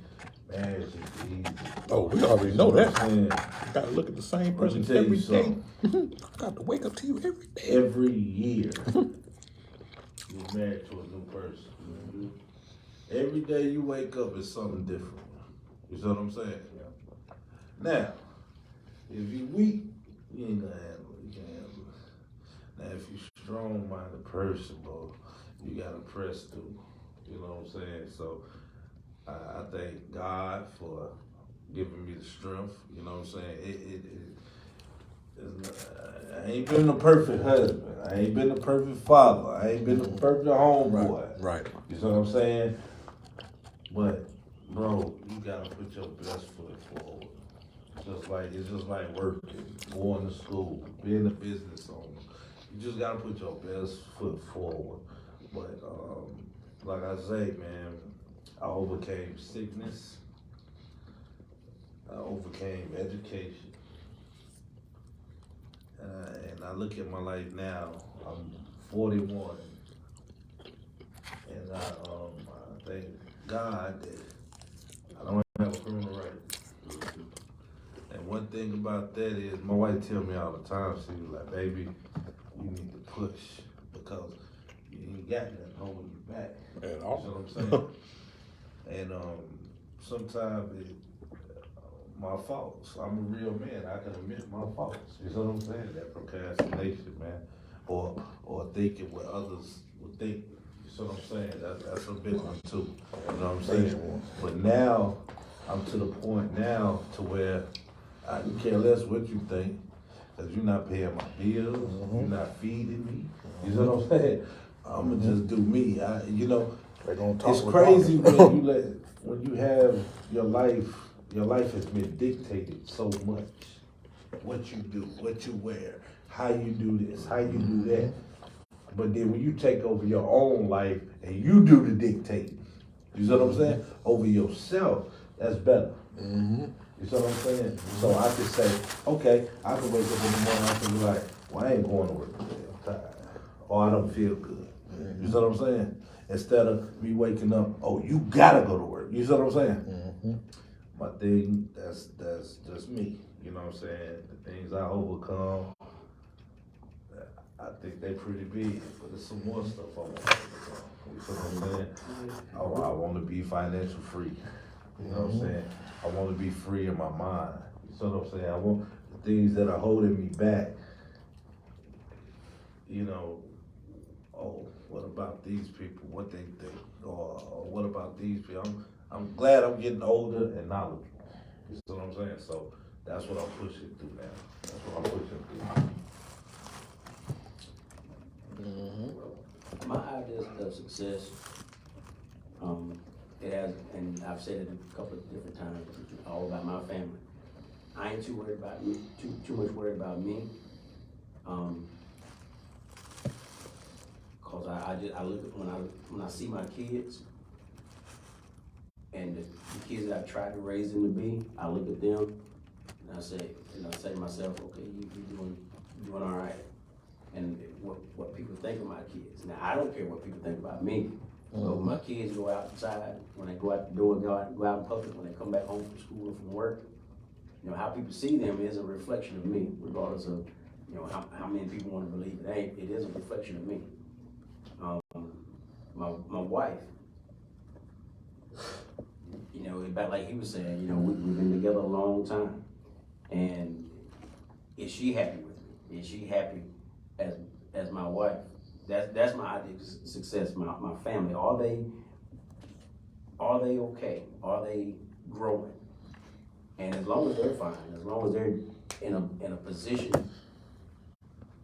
marriage is easy. Oh, we already know that. You gotta look at the same person every day. Got to wake up to you every day. Every year, you're married to a new person. Mm-hmm. Every day you wake up is something different. You see what I'm saying? Yeah. Now, if you weak, you ain't gonna handle it. You can't handle it. Now, if you're a strong-minded person, bro, you gotta press through. You know what I'm saying? So, I thank God for giving me the strength. You know what I'm saying? I ain't been a perfect husband. I ain't been a perfect father. I ain't been a perfect homeboy. Right. You see what I'm saying? But, bro, you gotta put your best foot forward. it's just like working, going to school, being a business owner. You just gotta put your best foot forward. But like I say, man, I overcame sickness. I overcame education. And I look at my life now. I'm 41, and I thank God that I don't have a criminal record. And one thing about that is, my wife tell me all the time. She was like, "Baby, you need to push because you ain't got nothing holding you back." At You all. know what I'm saying? And sometimes it my faults. I'm a real man. I can admit my faults. You know what I'm saying? That procrastination, man, or thinking what others would think. You know what I'm saying? That's a big one too. You know what I'm saying? But now I'm to the point now to where I can care less what you think, cause you're not paying my bills. You're not feeding me. You know what I'm saying? I'ma just do me. They gonna talk. It's crazy when you have your life. Your life has been dictated so much. What you do, what you wear, how you do this, how you do that. But then when you take over your own life and you do the dictating, you know what I'm saying? Over yourself, that's better. You know what I'm saying? So I could say, okay, I can wake up in the morning, I can be like, well, I ain't going to work today, I'm tired. Or I don't feel good. You know what I'm saying? Instead of me waking up, oh, you gotta go to work. You know what I'm saying? My thing, that's just me. You know what I'm saying? The things I overcome, I think they pretty big, but there's some more stuff I want to overcome. You know what I'm saying? I want to be financial free. You know what I'm saying? I want to be free in my mind. You know what I'm saying? I want the things that are holding me back. You know, oh, what about these people? What they think? Or what about these people? I'm glad I'm getting older and knowledgeable. You know what I'm saying? So that's what I'm pushing through now. That's what I'm pushing through. My ideas of success, it has, and I've said it a couple of different times, all about my family. I ain't too worried about me, too much worried about me. Cause I look at when I see my kids and the kids that I tried to raise them to be, I look at them and I say to myself, okay, you're doing all right. And what people think of my kids. Now I don't care what people think about me. But when my kids go outside, when they go out the door, go out in public, when they come back home from school or from work, how people see them is a reflection of me, regardless of how many people want to believe it ain't. It is a reflection of me. My wife, about like he was saying, we've been together a long time, and is she happy with me? Is she happy as my wife? That's my idea of success. My family, are they okay? Are they growing? And as long as they're fine, as long as they're in a position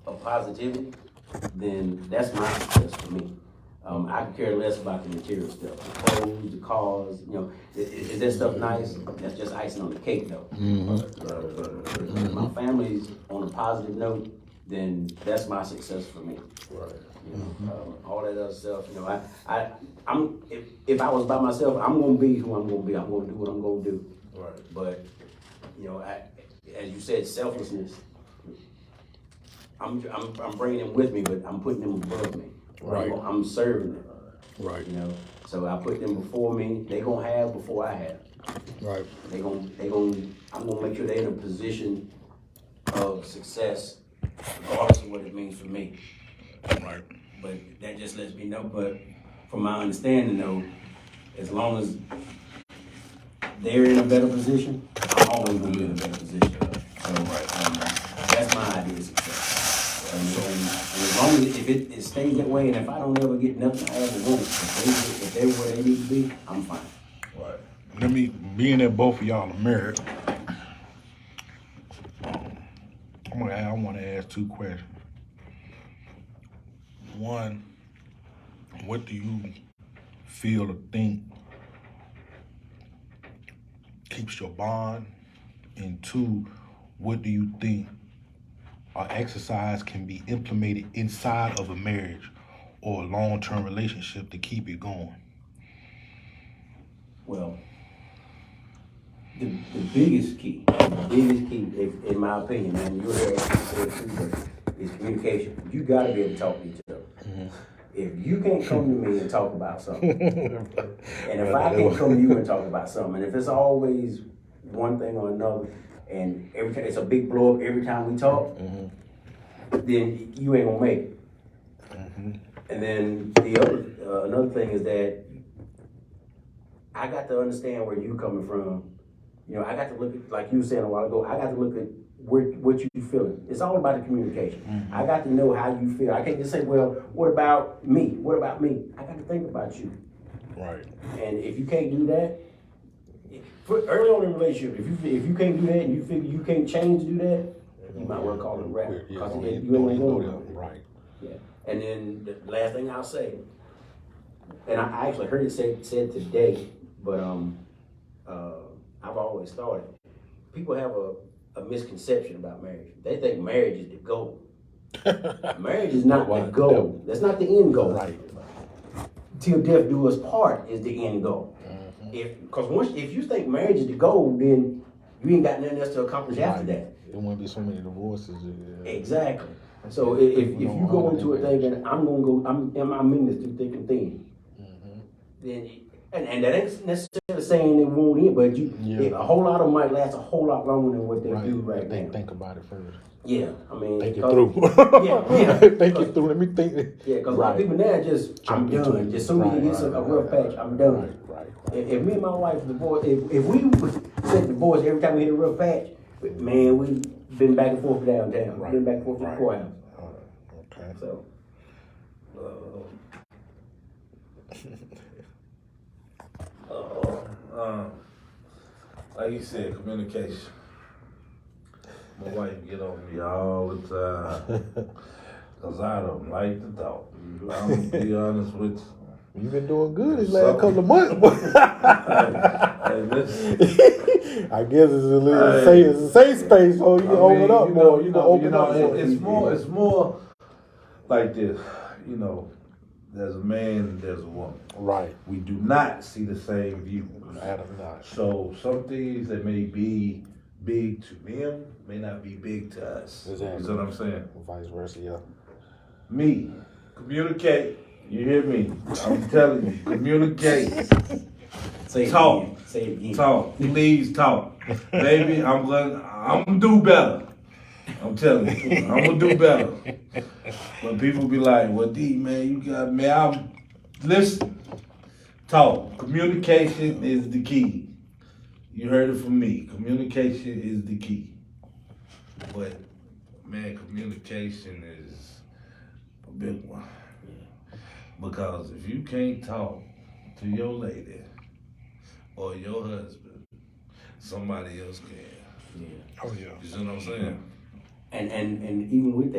of positivity, then that's my success for me. I can care less about the material stuff, the clothes, the cars. Is that stuff nice? That's just icing on the cake, though. If my family's on a positive note, then that's my success for me. Right. All that other stuff. If I was by myself, I'm gonna be who I'm gonna be. I'm gonna do what I'm gonna do. Right. But as you said, selflessness. I'm bringing them with me, but I'm putting them above me. Right. I'm serving them. Right. So I put them before me. They gonna have before I have. Right. I'm gonna make sure they're in a position of success, regardless of what it means for me. Right. But that just lets me know. But from my understanding, though, as long as they're in a better position, I'm always gonna be in a better position. So that's my idea of success. And as long as if it stays that way, and if I don't ever get nothing I ever want, if they're where they need to be, I'm fine. Right. Let me, being that both of y'all are married, I want to ask two questions. One, what do you feel or think keeps your bond And two, what do you think or exercise can be implemented inside of a marriage or a long-term relationship to keep it going? Well, the biggest key, in my opinion, man, you're here is communication. You gotta be able to talk to each other. Mm-hmm. If you can't come to me and talk about something, and if I can't come to you and talk about something, and if it's always one thing or another, and every time it's a big blow up every time we talk, then you ain't gonna make it. Mm-hmm. And then the other another thing is that I got to understand where you coming from. You know, I got to look at, like you were saying a while ago, I got to look at what you feeling. It's all about the communication. Mm-hmm. I got to know how you feel. I can't just say, well, what about me? What about me? I got to think about you. Right. And if you can't do that, early on in a relationship, if you can't do that and you figure you can't change to do that, you might well call it a wrap. Because you ain't going to. Right. Yeah. And then the last thing I'll say, and I actually heard it said today, but I've always thought it. People have a misconception about marriage. They think marriage is the goal. Marriage is not the goal. That's not the end goal. Right. Till death do us part is the end goal. Mm-hmm. If you think marriage is the goal, then you ain't got nothing else to accomplish after that. There won't be so many divorces. Yeah. Exactly. So if you go into it thinking I'm in this through thick and thin, then and that ain't necessarily saying they won't end, but a whole lot of them might last a whole lot longer than what they do right now. Think about it first. Yeah, I mean, think it through. Think it through. Let me think. Yeah, because a lot of people now I'm done. Just soon as you get a rough patch, I'm done. Right. If me and my wife divorced, if we said divorce every time we hit a rough patch, man, we been back and forth downtown. Right. Been back and forth to the courthouse. Okay. So. Like you said, communication. My wife get on me all the time, cause I don't like to talk. I'm gonna be honest with you. You've been doing good these last couple of months. Hey, listen. I guess it's a little it's a safe space, so you can open it up more. You can open up more. It's more like this. You know, there's a man and there's a woman. Right. We do not see the same view. Not. So some things that may be big to them may not be big to us. Exactly. You know what I'm saying? Vice versa, yeah. Me, communicate. You hear me? I'm telling you, communicate. Talk. Say it again. Talk. Please talk. Baby, I'm gonna do better. I'm telling you, I'm gonna do better. When people be like, well, D, man, you got me. Listen. Talk. Communication is the key. You heard it from me. Communication is the key. But, man, communication is a big one. Because if you can't talk to your lady or your husband, somebody else can. Yeah. Oh, yeah. You see what I'm saying? And even with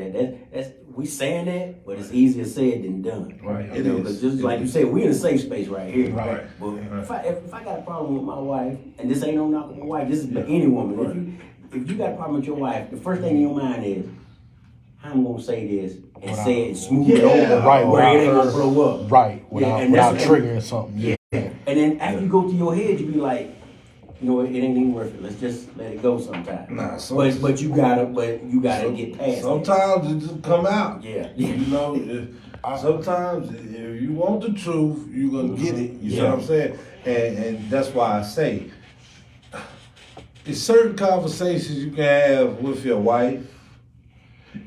that's we saying that, but it's easier said than done. Right. You know, because just like you said, we're in a safe space right here. Right. But if I got a problem with my wife, and this ain't no knock on my wife, this is for any woman. Right. If you got a problem with your wife, the first thing in your mind is, how I'm gonna say this and say it and smooth it over, right? Where it ain't gonna blow up, right? Without triggering something. Yeah. And then after you go to your head, you be like, you know, it ain't even worth it. Let's just let it go sometime. Nah, but you gotta get past. Sometimes it just come out. Yeah. You know, sometimes if you want the truth, you're gonna get it. You see what I'm saying? And that's why I say, it's certain conversations you can have with your wife.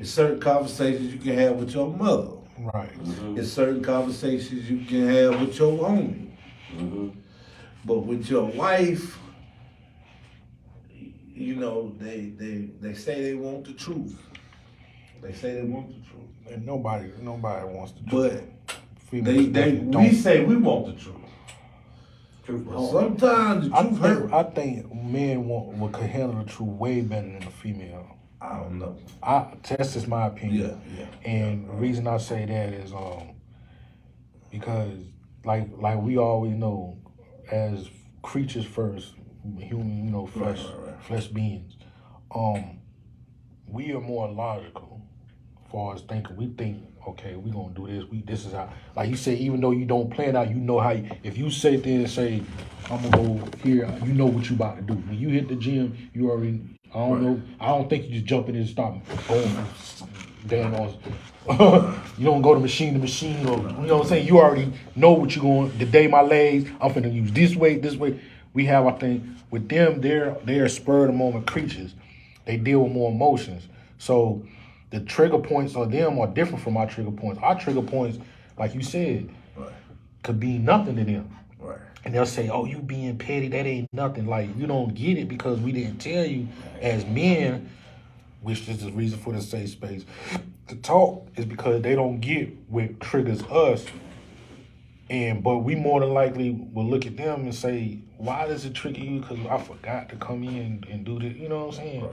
It's certain conversations you can have with your mother. Right. Mm-hmm. It's certain conversations you can have with your homie. Mm-hmm. But with your wife, you know, they say they want the truth. They say they want the truth. And nobody wants the truth. But we say we want the truth. Sometimes the truth hurts. I think men can handle the truth way better than a female. I don't know. That's just my opinion. Yeah. And the reason I say that is because like we always know, as creatures first, human, flesh beings. We are more logical as far as thinking. We think, okay, we gonna do this. This is how, like you say, even though you don't plan out, you know how. If you sit there and say, I'm gonna go here, you know what you about to do. When you hit the gym, you already. I don't know. I don't think you just jump in and start going damn on. You don't go to machine, or you know what I'm saying. You already know what you're going. The day my legs, I'm finna use this way, this way. We have, I think, with them, they're spur of the moment creatures. They deal with more emotions. So the trigger points of them are different from our trigger points. Our trigger points, like you said, could be nothing to them. Right. And they'll say, oh, you being petty, that ain't nothing. Like, you don't get it because we didn't tell you as men, which is the reason for the safe space to talk, is because they don't get what triggers us. But we more than likely will look at them and say, why does it trigger you? Because I forgot to come in and do this, you know what I'm saying?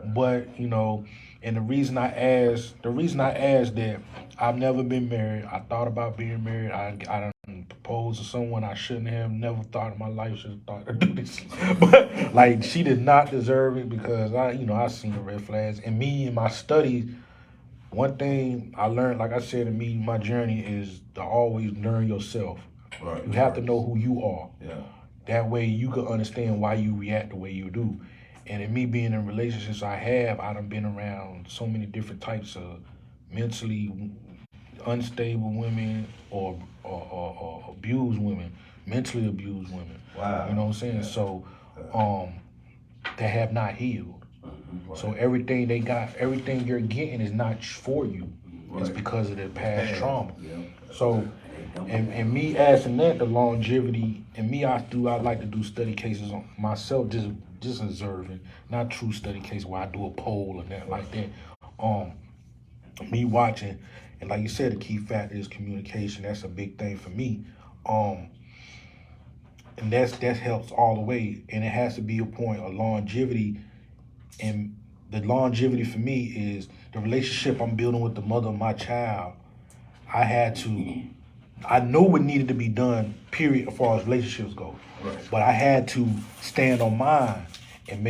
But, and the reason I asked that, I've never been married. I thought about being married. I done proposed to someone I shouldn't have. Never thought in my life should have thought to do this. But like, she did not deserve it because I seen the red flags. And me in my studies, one thing I learned, like I said, in me, my journey is to always learn yourself. Right. You have to know who you are. Yeah. That way you can understand why you react the way you do. And in me being in relationships I done been around so many different types of mentally unstable women or abused women, mentally abused women. Wow. You know what I'm saying? So they have not healed. Right. So everything they got, everything you're getting is not for you. Right. It's because of their past trauma. Yeah. So and me asking that, the longevity, and me, I like to do study cases on myself, just observing, not true study case where I do a poll or that like that. Me watching, and like you said, the key factor is communication. That's a big thing for me. And that helps all the way. And it has to be a point of longevity. And the longevity for me is the relationship I'm building with the mother of my child. I know what needed to be done, period, as far as relationships go. Right. But I had to stand on mine and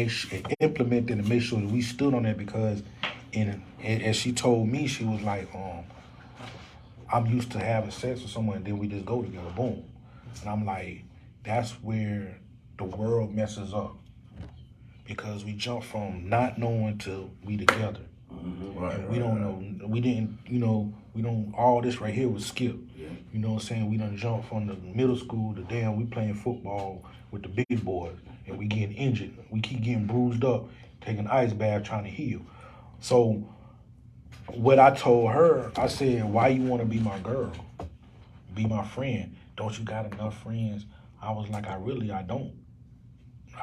implement it and make sure that we stood on that, because as she told me, she was like, I'm used to having sex with someone and then we just go together, boom. And I'm like, that's where the world messes up. Because we jump from not knowing to we together. Right, and we don't know, we don't, all this right here was skipped. Yeah. You know what I'm saying? We done jumped from the middle school to we playing football with the big boys and we getting injured. We keep getting bruised up, taking ice bath, trying to heal. So what I told her, I said, why you want to be my girl? Be my friend. Don't you got enough friends? I was like, I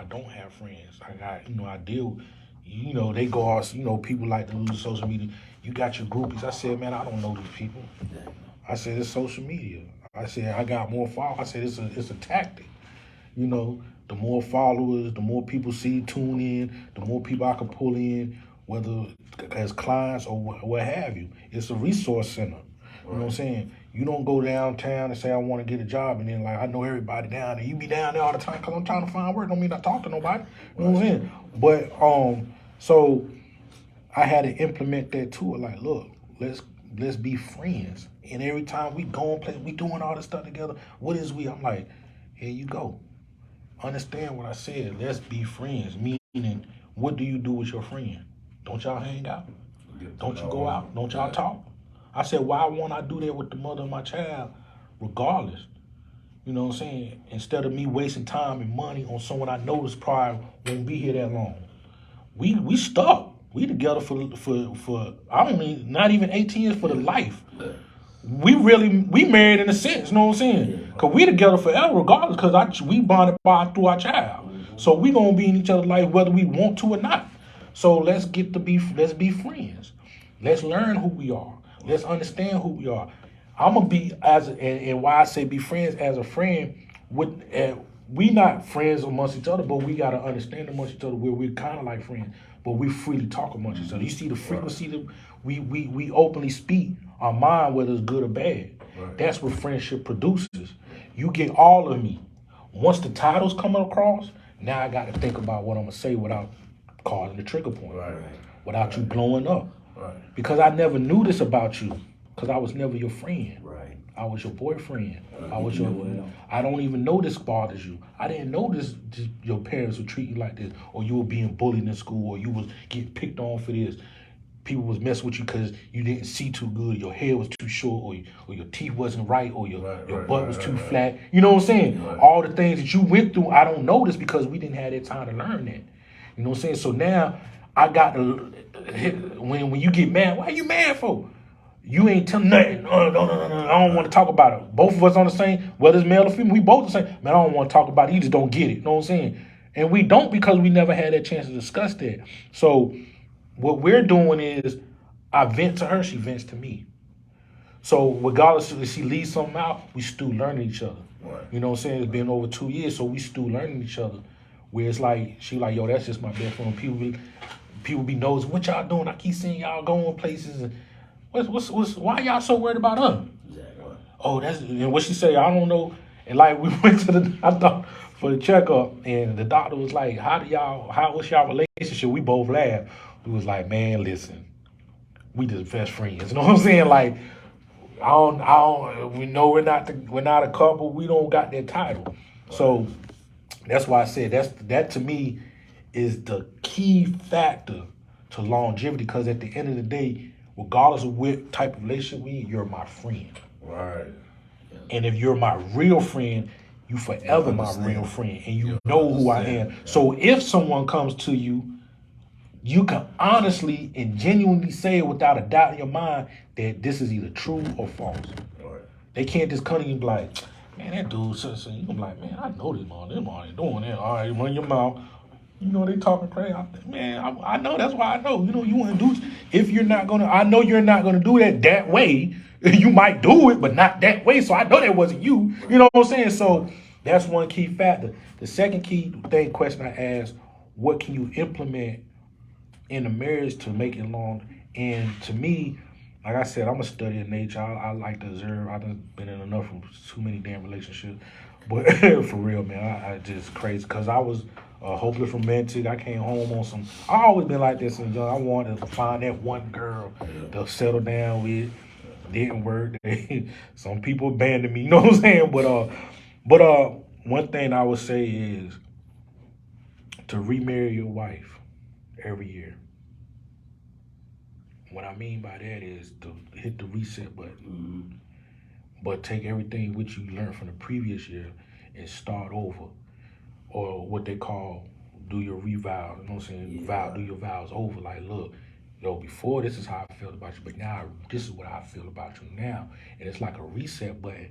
don't have friends. I deal, they go out, people like to use social media. You got your groupies. I said, man, I don't know these people. I said, it's social media. I said, I got more followers. I said, it's a tactic. The more followers, the more people tune in, the more people I can pull in, whether as clients or what have you. It's a resource center. You know what I'm saying? You don't go downtown and say, I want to get a job, and then like, I know everybody down there. You be down there all the time because I'm trying to find work. Don't mean I talk to nobody. You know what I'm saying? But, so I had to implement that too. Like, look, let's be friends. And every time we go and play, we doing all this stuff together. What is we? I'm like, here you go. Understand what I said. Let's be friends. Meaning, what do you do with your friend? Don't y'all hang out? Don't you go out? Don't y'all talk? I said, why won't I do that with the mother of my child, regardless? You know what I'm saying? Instead of me wasting time and money on someone I know this probably won't be here that long. We stuck. We together for I don't mean not even 18 years, for the life. We married in a sense, you know what I'm saying? Because we together forever regardless, because we bonded through our child. So we going to be in each other's life whether we want to or not. So let's be friends. Let's learn who we are. Let's understand who we are. I'm going to be, and why I say be friends as a friend, we not friends amongst each other, but we got to understand amongst each other where we're kind of like friends, but we freely talk amongst each other. You see the frequency that we openly speak our mind, whether it's good or bad. Right. That's what friendship produces. You get all of me. Once the title's coming across, Now I got to think about what I'm gonna say without causing the trigger point, Right. without you blowing up. Right. Because I never knew this about you, because I was never your friend. Right. I was your boyfriend. I was You your. know what? I don't even know this bothers you. I didn't know this. Your parents would treat you like this, or you were being bullied in school, or you was getting picked on for this. People was messing with you because you didn't see too good, your hair was too short, or your teeth wasn't right, or your butt was too flat. You know what I'm saying? Right. All the things that you went through, I don't know this because we didn't have that time to learn that. You know what I'm saying? So now I got to when you get mad, why you mad for? You ain't telling nothing. No, I don't want to talk about it. Both of us on the same, whether it's male or female, we both the same. Man, I don't want to talk about it. You just don't get it. You know what I'm saying? And we don't because we never had that chance to discuss that. So what we're doing is I vent to her, she vents to me. So regardless if she leaves something out, we still learning each other. Right. You know what I'm saying? It's been over 2 years, so we still learning each other. Where it's like, she like, yo, that's just my best friend. People be nosing, what y'all doing? I keep seeing y'all going places. And why y'all so worried about her? Exactly. Oh, and what she say, I don't know. And like we went to the doctor for the checkup, and the doctor was like, what's y'all relationship? We both laughed. We was like, man, listen, we just best friends. You know what I'm saying? Like, we know we're not a couple. We don't got that title. So that's why I said that to me is the key factor to longevity. Because at the end of the day, regardless of what type of relationship we in, you're my friend. Right. And if you're my real friend, you forever my real friend, and you know who I am. So if someone comes to you, you can honestly and genuinely say without a doubt in your mind that this is either true or false. Right. They can't just come to you and be like, man, that dude, so you can be like, man, I know this man ain't doing that. All right, run your mouth. You know, they talking crazy. Man, I know, that's why I know. You know, you want to do, if you're not going to, I know you're not going to do that way. You might do it, but not that way. So I know that wasn't you. You know what I'm saying? So that's one key factor. The second key question I asked, what can you implement in a marriage to make it long? And to me, like I said, I'm a study of nature. I like to observe. I've been in enough of too many damn relationships. But for real, man, I just crazy. Because I was hopeless romantic. I came home on some, I always been like this. And I wanted to find that one girl to settle down with. Didn't work. Some people abandoned me. You know what I'm saying? But one thing I would say is to remarry your wife every year. What I mean by that is to hit the reset button, but take everything which you learned from the previous year and start over, or what they call do your revow. You know what I'm saying? Do your vows over. Like, look, yo, before this is how I felt about you, but now this is what I feel about you now, and it's like a reset button.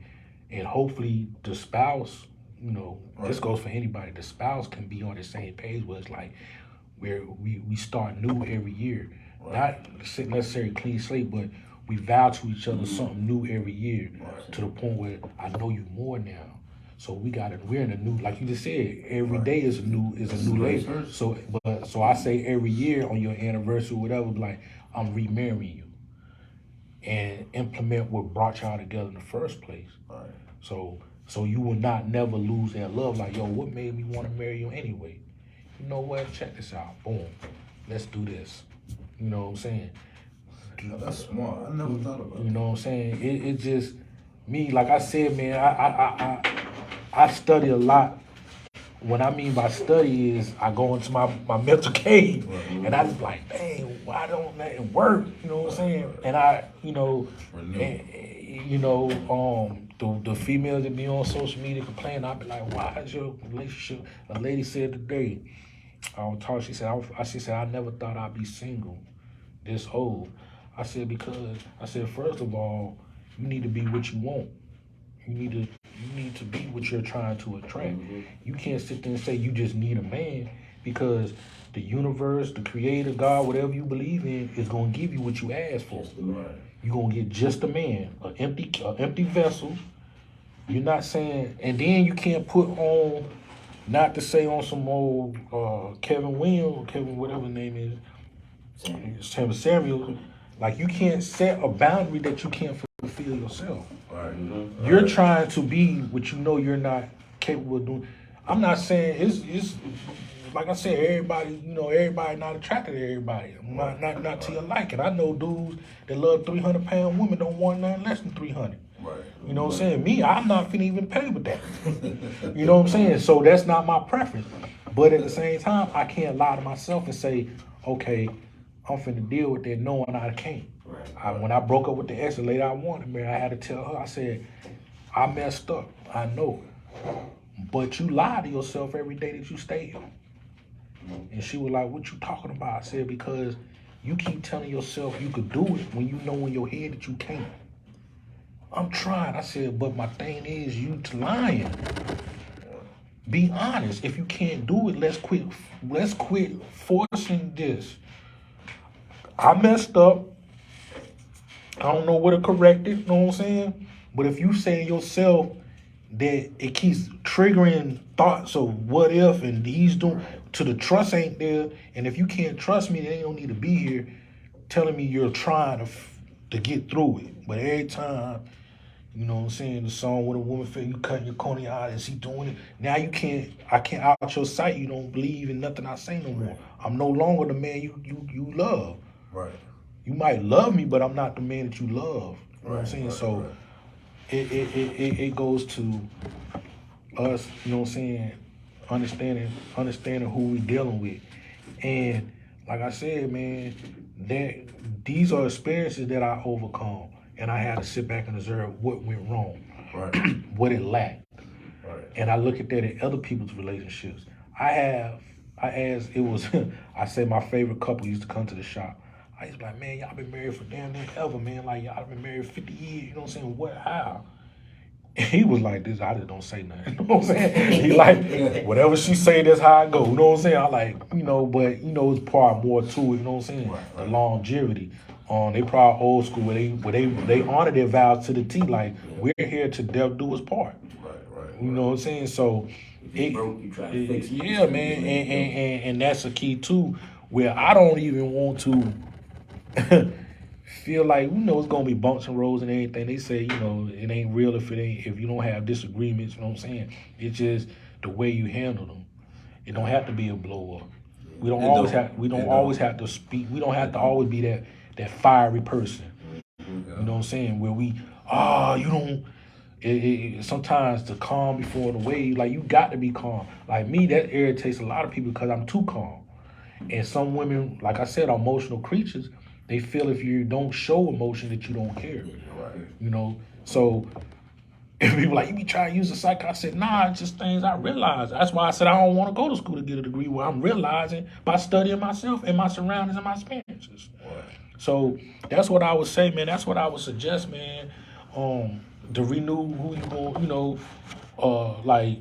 And hopefully the spouse, you know, this goes for anybody. The spouse can be on the same page where it's like where we start new every year. Not necessarily clean slate, but we vow to each other something new every year to the point where I know you more now. So we're in a new, like you just said, every day is a new labor. So I say every year on your anniversary, whatever, like I'm remarrying you, and implement what brought y'all together in the first place. Right. So you will not never lose that love. Like, yo, what made me want to marry you anyway? You know what? Check this out. Boom. Let's do this. You know what I'm saying? That's smart. I never thought about You know what I'm saying? It just, me, like I said, man, I study a lot. What I mean by study is I go into my mental cave and I just like, dang, why don't that work? You know what I'm saying? And I, the females that be on social media complaining, I be like, why is your relationship? A lady said today, she said, I never thought I'd be single this old. I said, first of all, you need to be what you want. You need to be what you're trying to attract. You can't sit there and say you just need a man, because the universe, the creator, God, whatever you believe in, is gonna give you what you ask for. Right. You're gonna get just a man, an empty vessel. You're not saying, and then you can't put on, not to say on some old Kevin whatever his name is, Samuel. Like, you can't set a boundary that you can't fulfill yourself. Right. You're trying to be what you know you're not capable of doing. I'm not saying it's like I said, everybody, everybody not attracted to everybody. Not to your liking. I know dudes that love 300-pound women don't want nothing less than 300. Right. You know what I'm saying? Me, I'm not finna even pay with that. You know what I'm saying? So that's not my preference. But at the same time, I can't lie to myself and say, okay, I'm finna deal with that knowing I can't. When I broke up with the ex, the lady I wanted, man, I had to tell her, I said, I messed up. I know. But you lie to yourself every day that you stay here. And she was like, what you talking about? I said, because you keep telling yourself you could do it when you know in your head that you can't. I'm trying. I said, but my thing is you lying. Be honest. If you can't do it, let's quit forcing this. I messed up. I don't know what to correct it, you know what I'm saying? But if you say yourself that it keeps triggering thoughts of what if and he's doing, to the trust ain't there, and if you can't trust me, then you don't need to be here telling me you're trying to get through it. But every time, you know what I'm saying, the song with a woman feel you cutting your corny out, is he doing it? Now I can't out your sight, you don't believe in nothing I say no more. I'm no longer the man you love. Right. You might love me, but I'm not the man that you love. You know what I'm saying? Right, So right. it goes to us, you know what I'm saying, understanding who we dealing with. And like I said, man, these are experiences that I overcome. And I had to sit back and observe what went wrong, Right. what it lacked. Right. And I look at that in other people's relationships. I say my favorite couple used to come to the shop. I used to be like, man, y'all been married for damn near ever, man. Like, y'all been married 50 years, you know what I'm saying? What, how? And he was like this, I just don't say nothing, you know what I'm saying? He like, whatever she say, that's how I go, you know what I'm saying? I like, but, it's part more to it, you know what I'm saying? Right. The longevity. They probably old school where they honor their vows to the T, like, we're here to death do us part. Right. You know what I'm saying? So, you try to fix it. yeah, man, and that's a key too, where I don't even want to feel like it's gonna be bumps and roads and everything. They say it ain't real if you don't have disagreements. You know what I'm saying? It's just the way you handle them. It don't have to be a blow up. We don't always have to speak. We don't have to always be that fiery person. You know what I'm saying? Where you don't. Sometimes the calm before the wave, like you got to be calm. Like me, that irritates a lot of people because I'm too calm. And some women, like I said, are emotional creatures. They feel if you don't show emotion that you don't care. Right. So if people like, you be trying to use the psych, I said, nah, it's just things I realize. That's why I said I don't want to go to school to get a degree, where I'm realizing by studying myself and my surroundings and my experiences. Right. So that's what I would say, man. That's what I would suggest, man. To renew who you going, like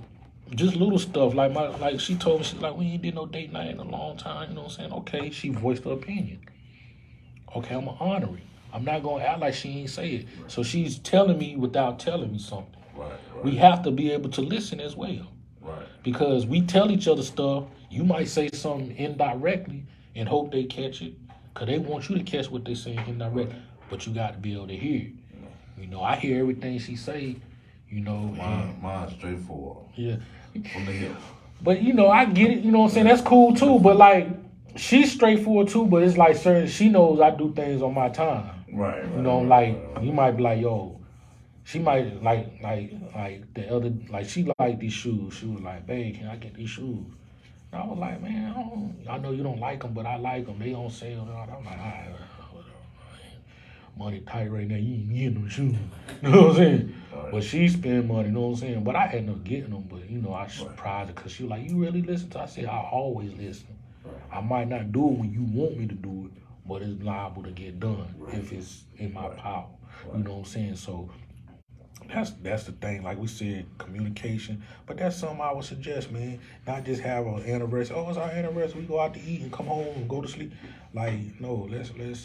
just little stuff. Like she told me, she's like, we ain't did no date night in a long time. You know what I'm saying? Okay, she voiced her opinion. Okay, I'm gonna honor it. I'm not gonna act like she ain't say it. Right. So she's telling me without telling me something. Right. We have to be able to listen as well. Right. Because we tell each other stuff. You might say something indirectly and hope they catch it, because they want you to catch what they saying indirectly. But you got to be able to hear it. I hear everything she say. Mine's straightforward. Yeah. From the hip. But I get it. You know what I'm saying? That's cool too. But like, she's straightforward too. But it's like certain. She knows I do things on my time. Right. You might be like, yo. She might like the other, like she liked these shoes. She was like, babe, can I get these shoes? And I was like, man, I know you don't like them, but I like them. They on sale. I'm like, all right, whatever. Money tight right now. You ain't getting them shoes. You know what I'm saying? Right. But she spend money. You know what I'm saying? But I ended up getting them. But I surprised her because she was like, you really listen to? I said, I always listen. Right. I might not do it when you want me to do it, but it's liable to get done if it's in my power. Right. You know what I'm saying? So. That's the thing, like we said, communication. But that's something I would suggest, man. Not just have an anniversary. Oh, it's our anniversary. We go out to eat and come home and go to sleep. Like, no, let's reboot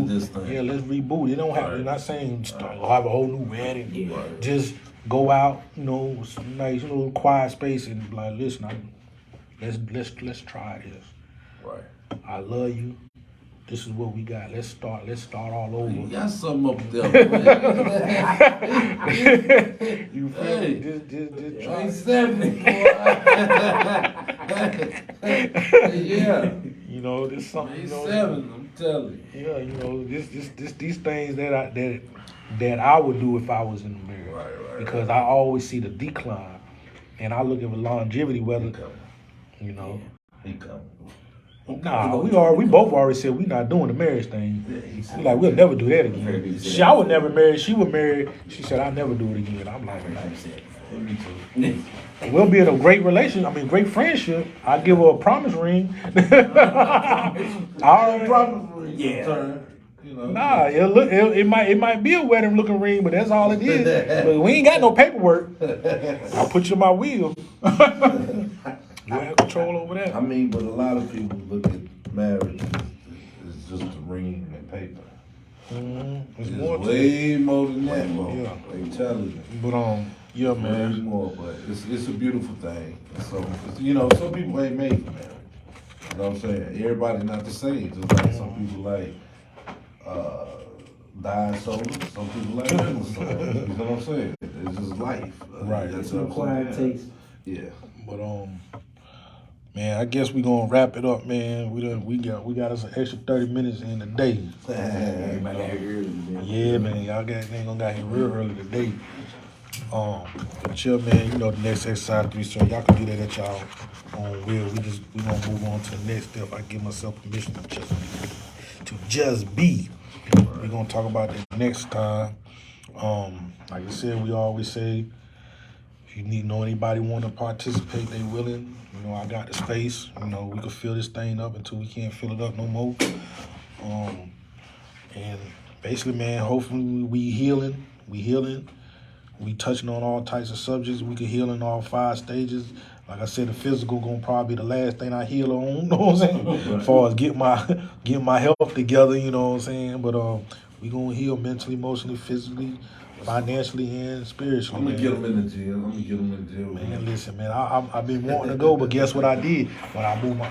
this thing. Yeah, let's reboot. It don't have. You're not saying have a whole new wedding. Right. Just go out, some nice, quiet space and be like, listen, let's try this. Right. I love you. this is what we got. Let's start all over. You got something up there, man. You feel Hey, me? Just try. 370, boy. Yeah. You know, this something. You know, 370, I'm telling you. yeah, you know, these things that I would do if I was in the mirror. Right, Because I always see the decline, and I look at the longevity, whether He coming. you know. He coming. Nah, we both already said we not doing the marriage thing. We like we'll never do that again. I would never marry. She would marry. She said I'll never do it again. I'm like, Me too. we'll be in a great relationship. I mean, great friendship. I give her a promise ring. I already promise. Yeah. You know, Nah, it might be a wedding looking ring, but that's all it is. But we ain't got no paperwork. I'll put you in my wheel. You have control over that. I mean, but a lot of people look at marriage as just a ring and paper. It's It's more to it. way more than that, bro. Yeah. I'm telling you. But yeah, Way man. more, but it's a beautiful thing. So, you know, some people ain't made for marriage. You know what I'm saying? Everybody not the same. Just like some people like dying soda, some people like regular soda. You know what I'm saying? It's just life. Right. That's Some what I'm quiet saying. takes. Yeah. But man, I guess we gonna wrap it up, man. We got us an extra 30 minutes in the day. Everybody got here early today. Yeah, man, y'all ain't gonna got here real early today. But yeah, man, you know the next exercise 3, so y'all can do that at y'all own will. We gonna move on to the next step. I give myself permission to just be. We gonna talk about that next time. Like I said, we always say, if you know anybody want to participate, they willing. You know, I got the space. You know, we can fill this thing up until we can't fill it up no more. And basically, man, hopefully we healing. We touching on all types of subjects. We can heal in all 5 stages. Like I said, the physical gonna probably be the last thing I heal on. You know what I'm saying? As far as get my health together. You know what I'm saying? But we gonna heal mentally, emotionally, physically, financially, and spiritually. I'm gonna man. get them in the gym. Man, listen, man, I've been wanting to go, but guess what I did? When I moved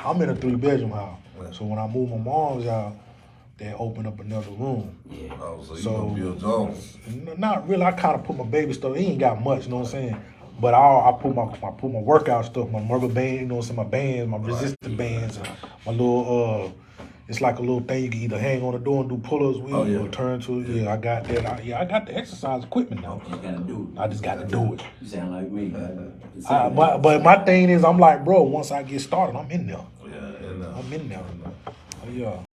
I'm in a 3-bedroom house. So when I moved my mom's out, they opened up another room. Oh, so you So- gonna build Jones? Not really. I kind of put my baby stuff. He ain't got much, you know what I'm saying? But I put my workout stuff, my rubber band, you know what I'm saying, my bands, my resistant bands, and my little it's like a little thing you can either hang on the door and do pull-ups with or turn to. Yeah, I got that. I got the exercise equipment now. You gotta do it. I just got to do it. You sound like me. But my thing is, I'm like, bro, once I get started, I'm in there. Yeah, and I'm in there. Yeah.